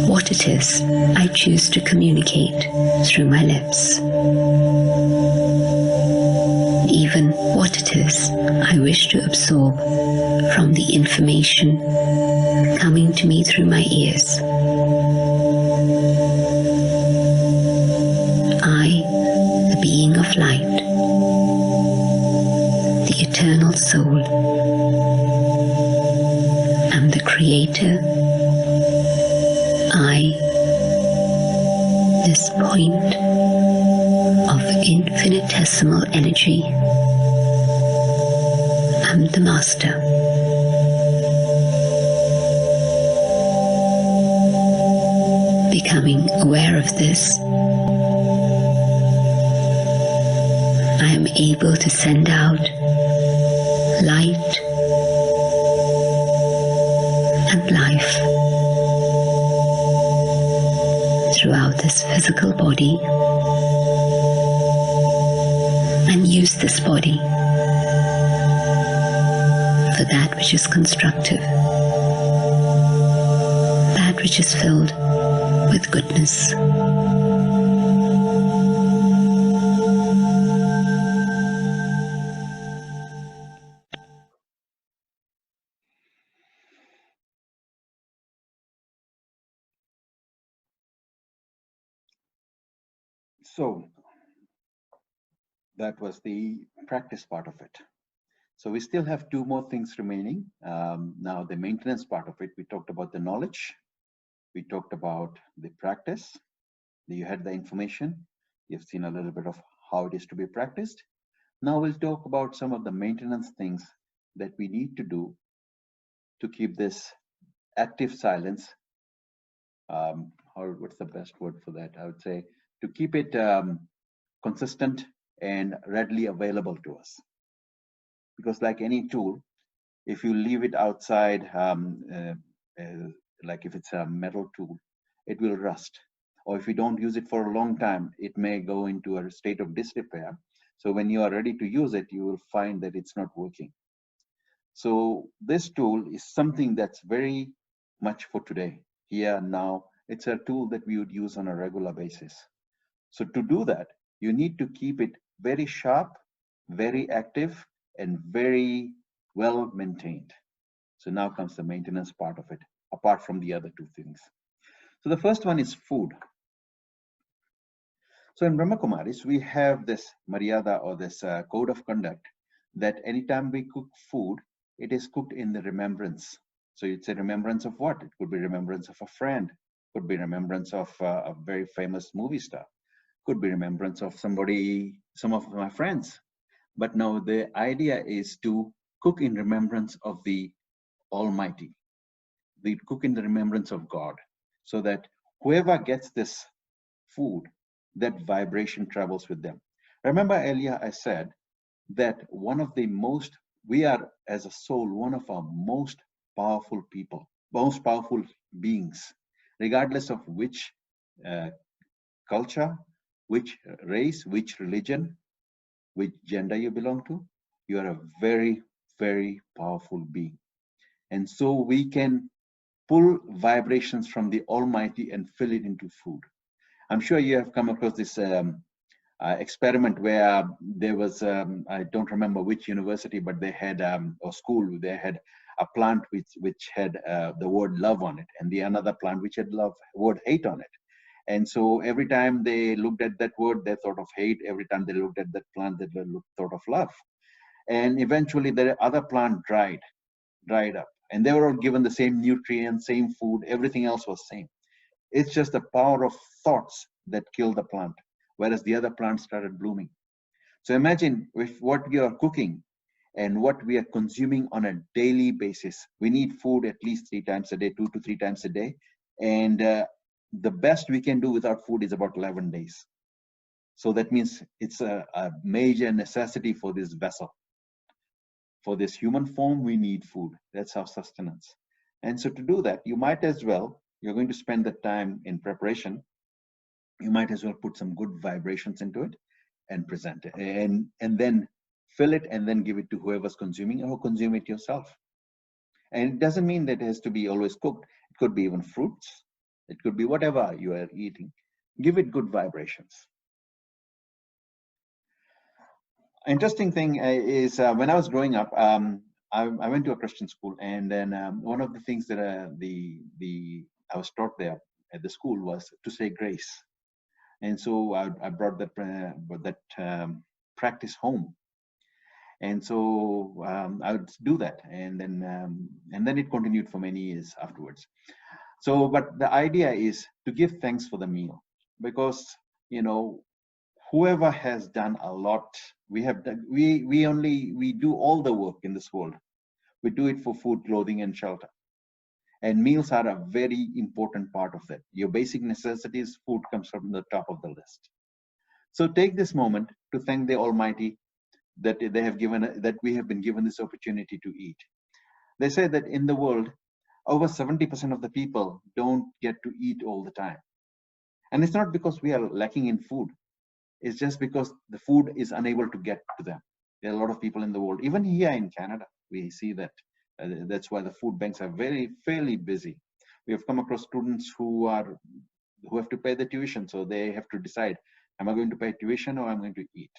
what it is I choose to communicate through my lips, even what it is I wish to absorb from the information coming to me through my ears. I, the being of light, the eternal soul, am the creator. I, this point of infinitesimal energy, am the master. Becoming aware of this, I am able to send out light and life throughout this physical body, and use this body for that which is constructive, that which is filled with goodness. So that was the practice part of it. So we still have two more things remaining. Now the maintenance part of it, we talked about the knowledge, we talked about the practice. You had the information, you've seen a little bit of how it is to be practiced. Now we'll talk about some of the maintenance things that we need to do to keep this active silence, or what's the best word for that? I would say to keep it consistent and readily available to us. Because like any tool, if you leave it outside, like if it's a metal tool, it will rust. Or if you don't use it for a long time, it may go into a state of disrepair. So when you are ready to use it, you will find that it's not working. So this tool is something that's very much for today, here and now. It's a tool that we would use on a regular basis. So to do that, you need to keep it very sharp, very active, and very well maintained. So now comes the maintenance part of it, apart from the other two things. So the first one is food. So in Brahma Kumaris, we have this Maryada, or this code of conduct, that anytime we cook food, it is cooked in the remembrance. So it's a remembrance of what? It could be remembrance of a friend, could be remembrance of a very famous movie star, could be remembrance of somebody, some of my friends. But now the idea is to cook in remembrance of the Almighty. We cook in the remembrance of God, so that whoever gets this food, that vibration travels with them. Remember earlier I said that one of the most, we are as a soul, one of our most powerful people, most powerful beings, regardless of which culture, which race, which religion, which gender you belong to. You are a very, very powerful being. And so we can pull vibrations from the Almighty and fill it into food. I'm sure you have come across this experiment where there was, I don't remember which university, but they had, or school, they had a plant which had the word love on it, and the another plant which had word hate on it. And so every time they looked at that word, they thought of hate. Every time they looked at that plant, they thought of love. And eventually the other plant dried up. And they were all given the same nutrients, same food, everything else was same. It's just the power of thoughts that killed the plant, whereas the other plant started blooming. So imagine with what we are cooking and what we are consuming on a daily basis. We need food at least 3 times a day, 2 to 3 times a day. And the best we can do without food is about 11 days. So that means it's a major necessity for this vessel. For this human form, we need food. That's our sustenance. And so to do that, you might as well you're going to spend the time in preparation, you might as well put some good vibrations into it and present it, and then fill it and then give it to whoever's consuming, or consume it yourself. And it doesn't mean that it has to be always cooked. It could be even fruits. It could be whatever you are eating. Give it good vibrations. Interesting thing is when I was growing up, I went to a Christian school, and then one of the things that I was taught there at the school was to say grace, and so I brought that practice home, and so I would do that, and then it continued for many years afterwards. So, but the idea is to give thanks for the meal, because whoever has done a lot, we do all the work in this world. We do it for food, clothing, and shelter. And meals are a very important part of that. Your basic necessities, food comes from the top of the list. So take this moment to thank the Almighty that we have been given this opportunity to eat. They say that in the world, over 70% of the people don't get to eat all the time. And it's not because we are lacking in food. It's just because the food is unable to get to them. There are a lot of people in the world, even here in Canada, we see that. That's why the food banks are fairly busy. We have come across students who have to pay the tuition, so they have to decide, am I going to pay tuition or am I going to eat?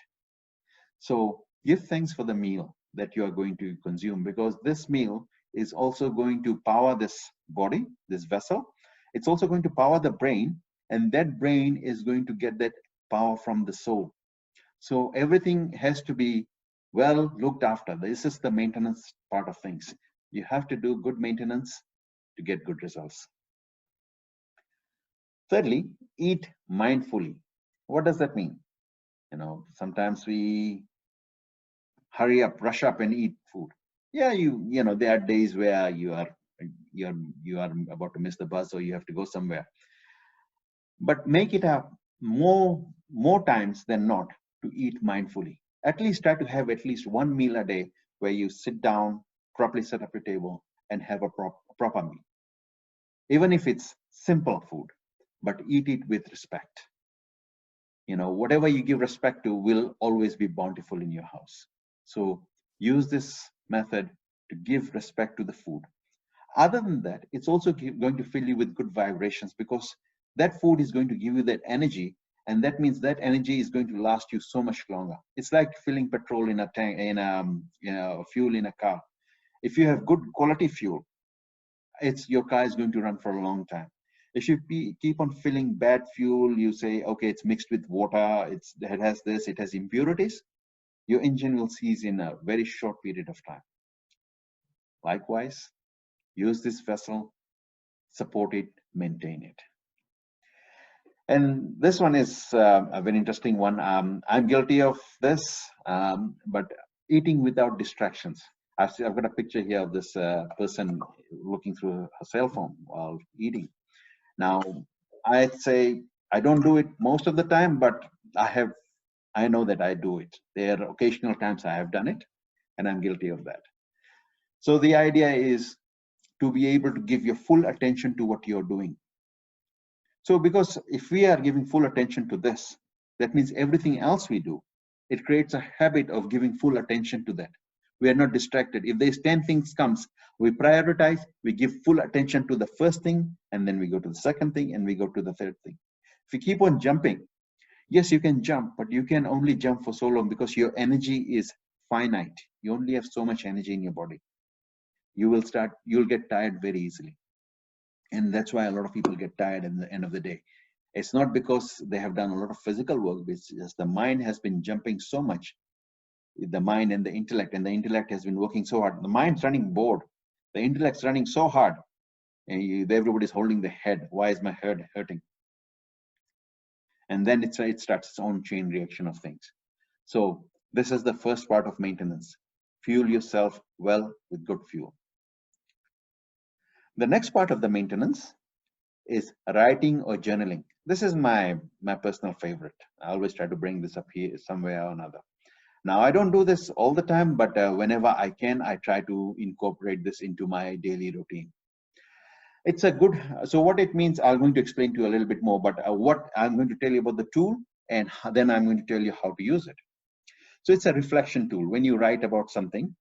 So give thanks for the meal that you are going to consume, because this meal is also going to power this body, this vessel. It's also going to power the brain, and that brain is going to get that power from the soul. So everything has to be well looked after. This is the maintenance part of things. You have to do good maintenance to get good results. Thirdly, eat mindfully. What does that mean? Sometimes we hurry up, rush up and eat food. Yeah, there are days where you are about to miss the bus, or you have to go somewhere. But make it a more times than not to eat mindfully. At least try to have at least one meal a day where you sit down, properly set up your table, and have a proper meal. Even if it's simple food, but eat it with respect. Whatever you give respect to will always be bountiful in your house. So use this method to give respect to the food. Other than that, it's also going to fill you with good vibrations, because that food is going to give you that energy, and that means that energy is going to last you so much longer. It's like filling petrol in a tank, fuel in a car. If you have good quality fuel, your car is going to run for a long time. If you keep on filling bad fuel, you say, okay, it's mixed with water, it has impurities, your engine will seize in a very short period of time. Likewise, use this vessel, support it, maintain it. And this one is a very interesting one. I'm guilty of this, but eating without distractions. I've got a picture here of this person looking through her cell phone while eating. Now, I'd say I don't do it most of the time, but I know that I do it. There are occasional times I have done it, and I'm guilty of that. So the idea is to be able to give your full attention to what you're doing. So because if we are giving full attention to this, that means everything else we do, it creates a habit of giving full attention to that. We are not distracted. If there's 10 things comes, we prioritize, we give full attention to the first thing, and then we go to the second thing, and we go to the third thing. If you keep on jumping, yes, you can jump, but you can only jump for so long, because your energy is finite. You only have so much energy in your body. You'll get tired very easily. And that's why a lot of people get tired at the end of the day. It's not because they have done a lot of physical work, it's just the mind has been jumping so much. The mind and the intellect has been working so hard. The mind's running bored. The intellect's running so hard. And everybody's holding the head. Why is my head hurting? And then it starts its own chain reaction of things. So this is the first part of maintenance. Fuel yourself well with good fuel. The next part of the maintenance is writing or journaling. This is my personal favorite. I always try to bring this up here somewhere or another. Now, I don't do this all the time, but whenever I can, I try to incorporate this into my daily routine. It's a good, so what it means, I'm going to explain to you a little bit more, but what I'm going to tell you about the tool, and then I'm going to tell you how to use it. So it's a reflection tool. When you write about something,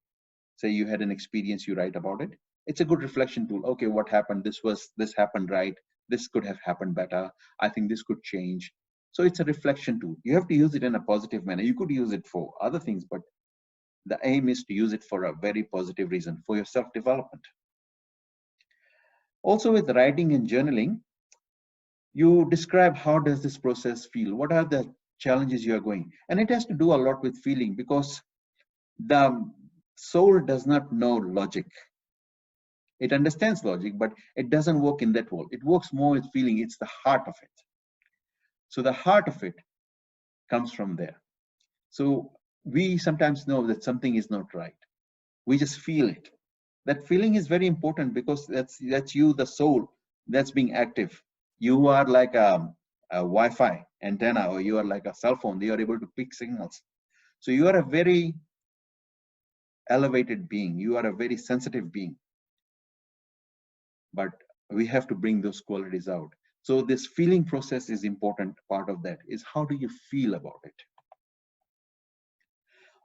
say you had an experience, you write about it. It's a good reflection tool. Okay, what happened? This happened, right? This could have happened better. I think this could change. So it's a reflection tool. You have to use it in a positive manner. You could use it for other things, but the aim is to use it for a very positive reason, for your self-development. Also with writing and journaling, you describe how does this process feel? What are the challenges you are going? And it has to do a lot with feeling, because the soul does not know logic. It understands logic, but it doesn't work in that world. It works more with feeling. It's the heart of it. So the heart of it comes from there. So we sometimes know that something is not right. We just feel it. That feeling is very important, because that's you, the soul, that's being active. You are like a Wi-Fi antenna, or you are like a cell phone. You are able to pick signals. So you are a very elevated being. You are a very sensitive being. But we have to bring those qualities out. So this feeling process is important. Part of that is how do you feel about it.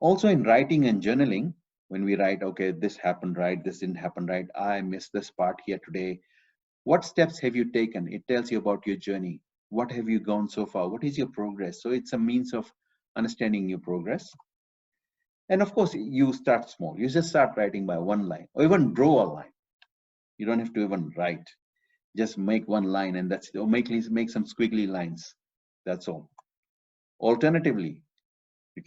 Also in writing and journaling, when we write, okay, this happened right, this didn't happen right, I missed this part here today. What steps have you taken? It tells you about your journey. What have you gone so far? What is your progress? So it's a means of understanding your progress. And of course, you start small. You just start writing by one line, or even draw a line. You don't have to even write. Just make one line, and that's it. Or make some squiggly lines. That's all. Alternatively, you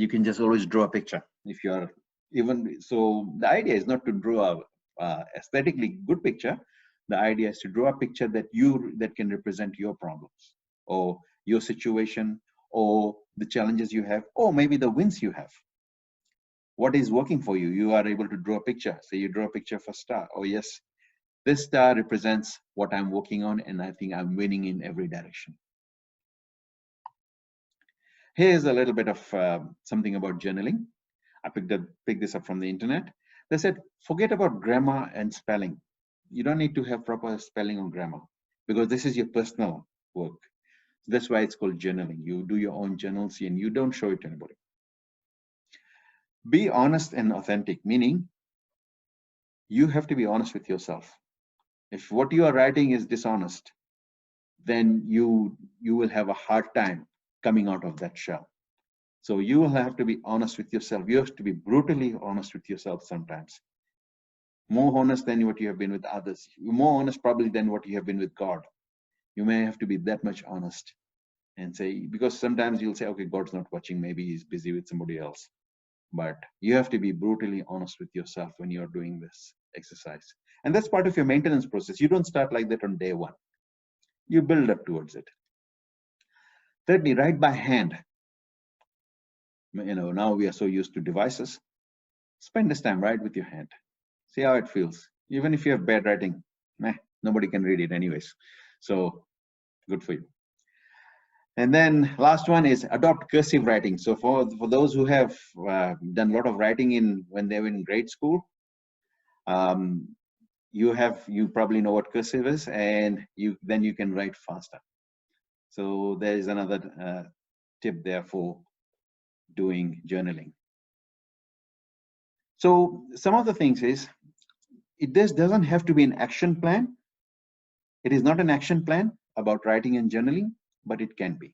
can just always draw a picture. If you are even so, the idea is not to draw a aesthetically good picture. The idea is to draw a picture that can represent your problems, or your situation, or the challenges you have, or maybe the wins you have. What is working for you? You are able to draw a picture. Say you draw a picture for star. Oh yes, this star represents what I'm working on, and I think I'm winning in every direction. Here's a little bit of something about journaling. I picked this up from the internet. They said, forget about grammar and spelling. You don't need to have proper spelling or grammar, because this is your personal work. That's why it's called journaling. You do your own journals and you don't show it to anybody. Be honest and authentic, meaning you have to be honest with yourself. If what you are writing is dishonest, then you will have a hard time coming out of that shell. So you will have to be honest with yourself. You have to be brutally honest with yourself sometimes. More honest than what you have been with others. More honest probably than what you have been with God. You may have to be that much honest and say, because sometimes you'll say, okay, God's not watching. Maybe he's busy with somebody else. But you have to be brutally honest with yourself when you're doing this exercise. And that's part of your maintenance process. You don't start like that on day one. You build up towards it. Thirdly, write by hand. Now we are so used to devices. Spend this time, write with your hand. See how it feels. Even if you have bad writing, nobody can read it anyways. So good for you. And then last one is adopt cursive writing. So for those who have done a lot of writing when they were in grade school, you probably know what cursive is, and then you can write faster. So there is another tip there for doing journaling. So some of the things is, this doesn't have to be an action plan. It is not an action plan about writing and journaling, but it can be.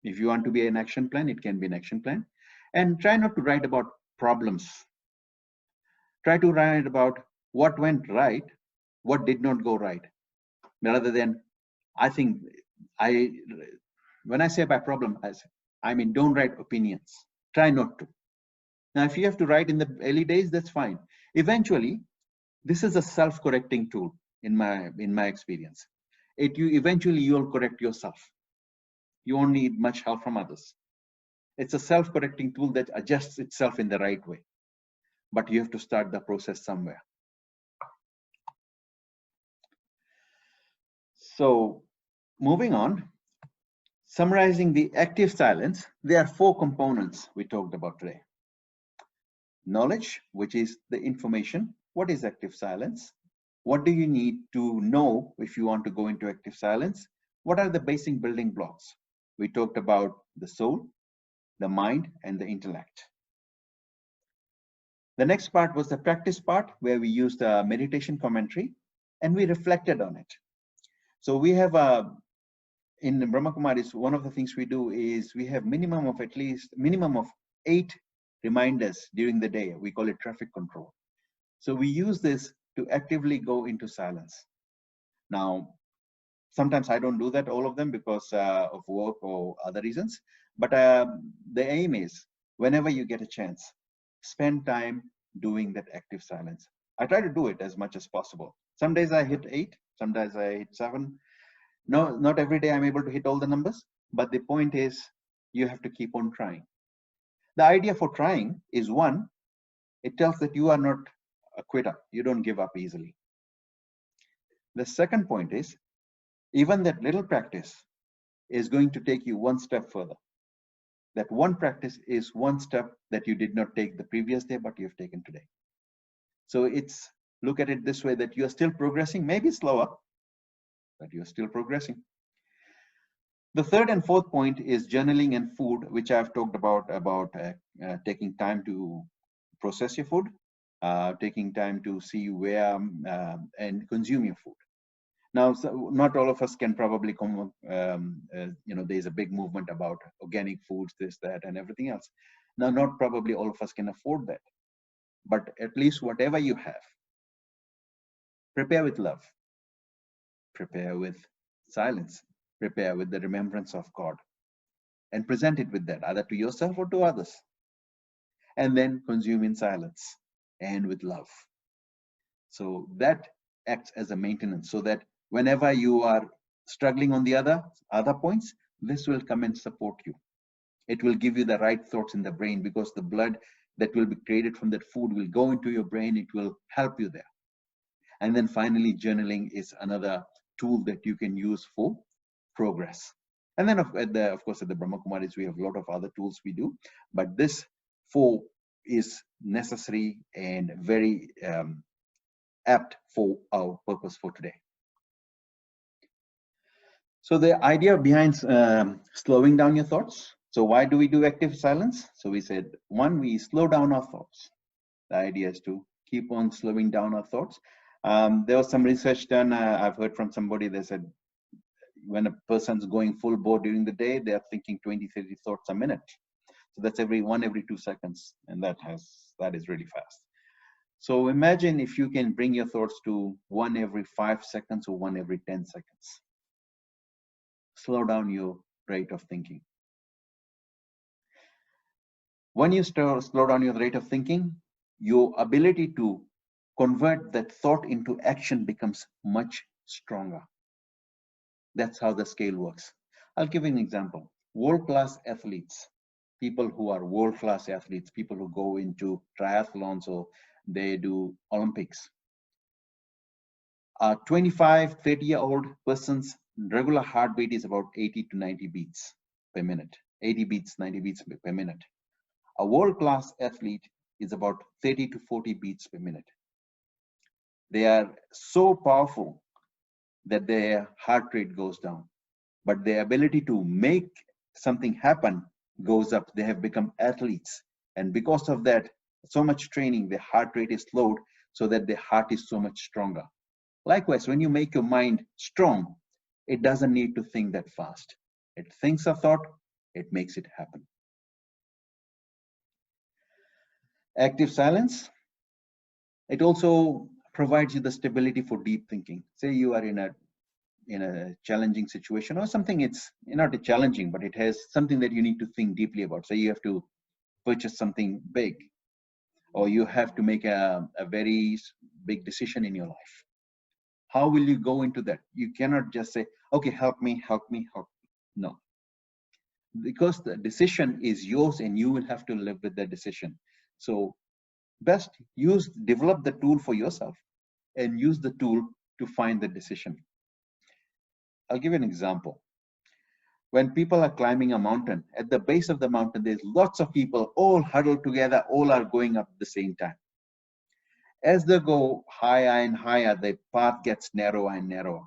If you want to be an action plan, it can be an action plan. And try not to write about problems. Try to write about what went right, what did not go right. Rather than, when I say by problem, I mean, don't write opinions. Try not to. Now, if you have to write in the early days, that's fine. Eventually, this is a self-correcting tool in my experience. Eventually you'll correct yourself. You won't need much help from others. It's a self-correcting tool that adjusts itself in the right way. But you have to start the process somewhere. So moving on, summarizing the active silence, there are 4 components we talked about today. Knowledge, which is the information. What is active silence? What do you need to know if you want to go into active silence? What are the basic building blocks? We talked about the soul, the mind, and the intellect. The next part was the practice part, where we used a meditation commentary and we reflected on it. So we have in Brahma Kumaris, one of the things we do is we have minimum of 8 reminders during the day. We call it traffic control. So we use this to actively go into silence. Now, sometimes I don't do that, all of them, because of work or other reasons. But the aim is, whenever you get a chance, spend time doing that active silence. I try to do it as much as possible. Some days I hit 8, some days I hit 7. No, not every day I'm able to hit all the numbers, but the point is you have to keep on trying. The idea for trying is, one, it tells that you are not a quitter. You don't give up easily. The second point is, even that little practice is going to take you one step further. That one practice is one step that you did not take the previous day, but you've taken today. So it's, look at it this way, that you are still progressing, maybe slower, but you're still progressing. The third and fourth point is journaling and food, which I've talked about taking time to process your food, taking time to see where and consume your food. Now, so not all of us can probably come, there's a big movement about organic foods, this, that, and everything else. Now, not probably all of us can afford that, but at least whatever you have, prepare with love, prepare with silence, prepare with the remembrance of God, and present it with that, either to yourself or to others. And then consume in silence and with love. So that acts as a maintenance, so that whenever you are struggling on the other points, this will come and support you. It will give you the right thoughts in the brain, because the blood that will be created from that food will go into your brain. It will help you there. And then finally, journaling is another tool that you can use for progress. And then of course at the Brahma Kumaris, we have a lot of other tools we do, but this 4 is necessary and very apt for our purpose for today. So the idea behind slowing down your thoughts. So why do we do active silence? So we said, one, we slow down our thoughts. The idea is to keep on slowing down our thoughts. There was some research done. I've heard from somebody, they said, when a person's going full bore during the day, they are thinking 20-30 thoughts a minute. So that's every 2 seconds, and that is really fast. So imagine if you can bring your thoughts to 1 every 5 seconds or 1 every 10 seconds. Slow down your rate of thinking. When you slow down your rate of thinking, your ability to convert that thought into action becomes much stronger. That's how the scale works. I'll give you an example. World-class athletes, people who are world-class athletes, people who go into triathlons or they do Olympics. A 25, 30-year-old person's regular heartbeat is about 80 to 90 beats per minute. 80 beats, 90 beats per minute. A world-class athlete is about 30 to 40 beats per minute. They are so powerful that their heart rate goes down, but their ability to make something happen goes up. They have become athletes, and because of that, so much training, their heart rate is slowed so that their heart is so much stronger. Likewise, when you make your mind strong, it doesn't need to think that fast. It thinks a thought, it makes it happen. Active silence, it also provides you the stability for deep thinking. Say you are in a challenging situation, or something, it's not a challenging, but it has something that you need to think deeply about. Say you have to purchase something big, or you have to make a very big decision in your life. How will you go into that? You cannot just say, okay, help me, help me, help me. No. Because the decision is yours and you will have to live with that decision. So best develop the tool for yourself and use the tool to find the decision. I'll give you an example. When people are climbing a mountain, at the base of the mountain, there's lots of people all huddled together, all are going up at the same time. As they go higher and higher, the path gets narrower and narrower.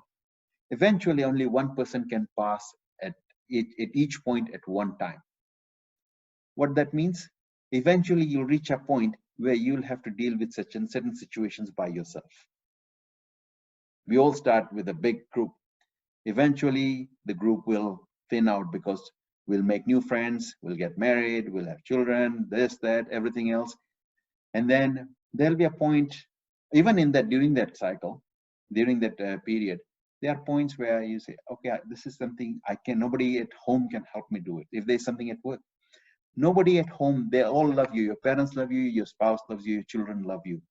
Eventually, only one person can pass at each point at one time. What that means? Eventually, you'll reach a point where you'll have to deal with certain situations by yourself. We all start with a big group. Eventually, the group will thin out because we'll make new friends, we'll get married, we'll have children, this, that, everything else. And then there'll be a point, even in that, during that cycle, during that period, there are points where you say, okay, this is something nobody at home can help me do it. If there's something at work, nobody at home, they all love you. Your parents love you, your spouse loves you, your children love you,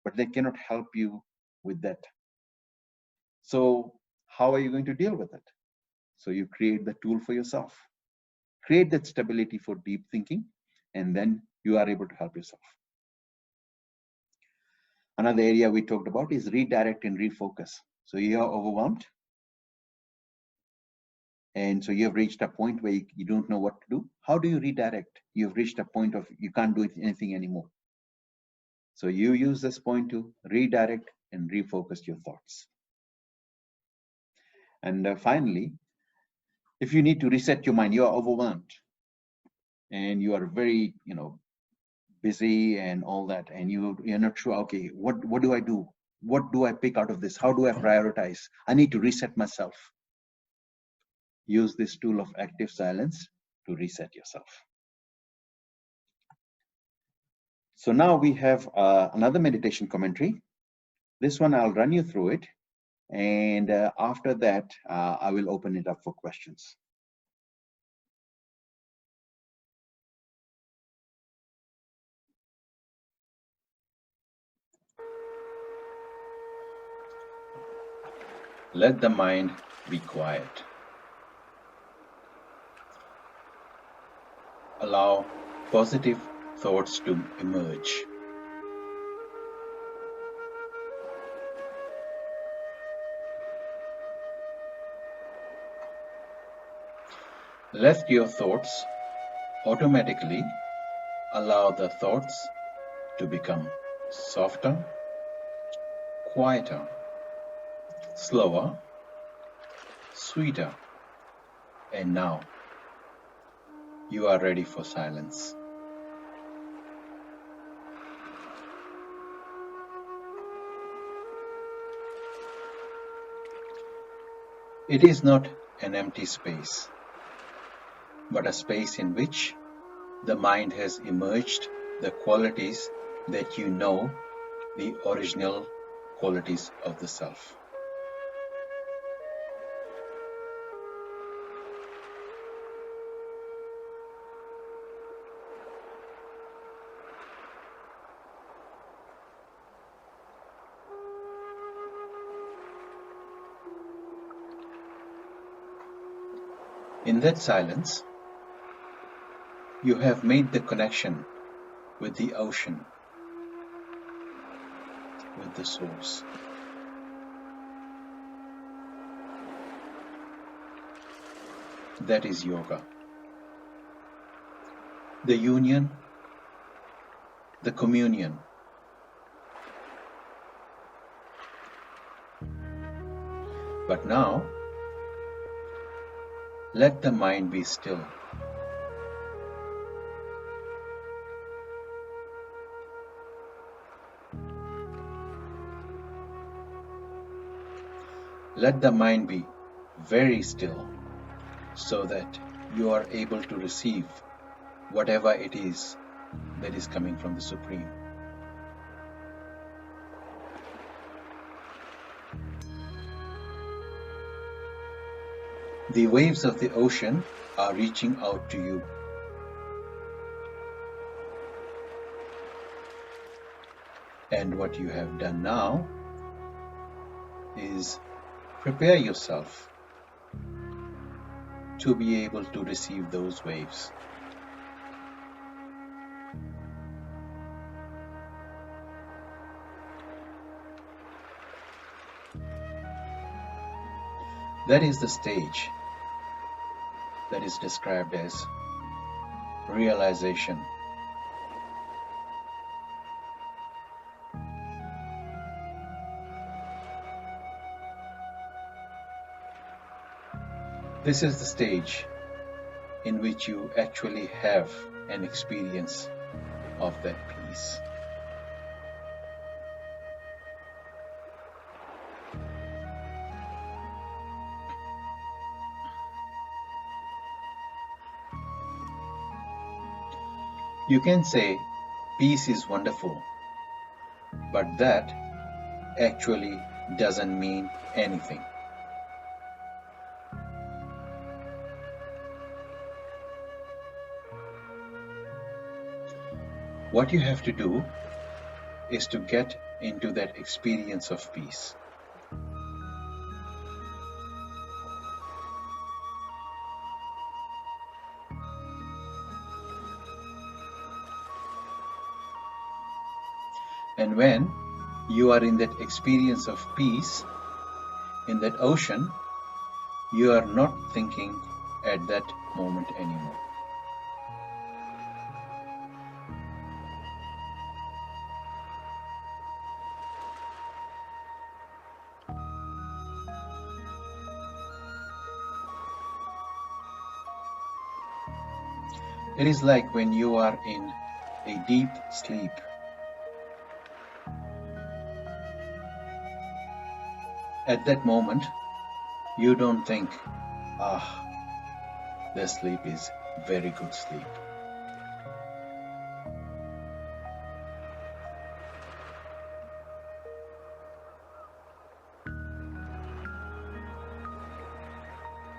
but they cannot help you with that. So how are you going to deal with it? So you create the tool for yourself. Create that stability for deep thinking, and then you are able to help yourself. Another area we talked about is redirect and refocus. So you are overwhelmed, and so you have reached a point where you don't know what to do. How do you redirect? You've reached a point of you can't do anything anymore. So you use this point to redirect and refocus your thoughts. And finally, if you need to reset your mind, you are overwhelmed and you are very, busy and all that, and you're not sure, okay, what do I do? What do I pick out of this? How do I prioritize? I need to reset myself. Use this tool of active silence to reset yourself. So now we have another meditation commentary. This one I'll run you through it, and after that I will open it up for questions. Let the mind be quiet. Allow positive thoughts to emerge. Let your thoughts automatically allow the thoughts to become softer, quieter, slower, sweeter, and now you are ready for silence. It is not an empty space, but a space in which the mind has emerged the qualities that you know, the original qualities of the self. In that silence, you have made the connection with the ocean, with the source. That is yoga. The union, the communion. But now, let the mind be still. Let the mind be very still so that you are able to receive whatever it is that is coming from the Supreme. The waves of the ocean are reaching out to you. And what you have done now is prepare yourself to be able to receive those waves. That is the stage that is described as realization. This is the stage in which you actually have an experience of that peace. You can say peace is wonderful, but that actually doesn't mean anything. What you have to do is to get into that experience of peace. And when you are in that experience of peace, in that ocean, you are not thinking at that moment anymore. It is like when you are in a deep sleep. At that moment, you don't think, the sleep is very good sleep.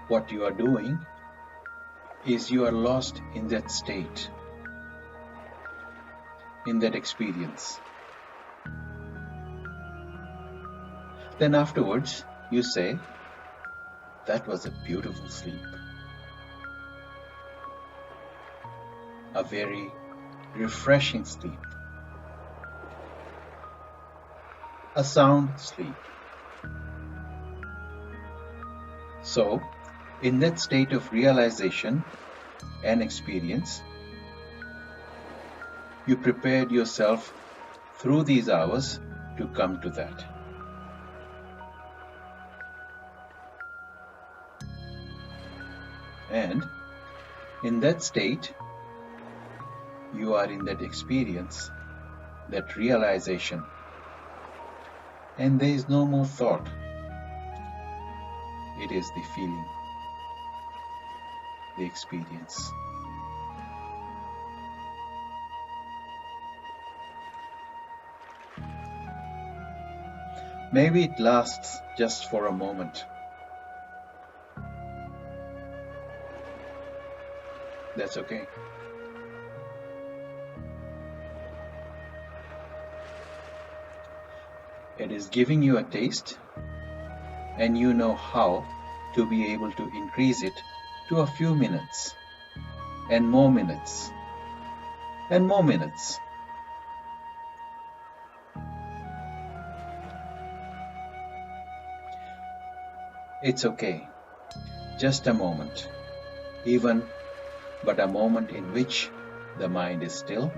What you are doing is you are lost in that state, in that experience. Then afterwards, you say, that was a beautiful sleep. A very refreshing sleep. A sound sleep. So, in that state of realization and experience, you prepared yourself through these hours to come to that. And in that state, you are in that experience, that realization, and there is no more thought. It is the feeling, the experience. Maybe it lasts just for a moment. That's okay. It is giving you a taste, and you know how to be able to increase it to a few minutes, and more minutes, and more minutes. It's okay, just a moment, even but a moment in which the mind is still,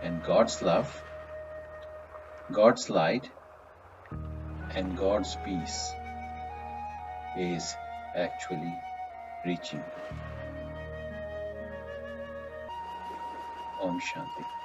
and God's love, God's light, and God's peace is actually reaching. Om Shanti.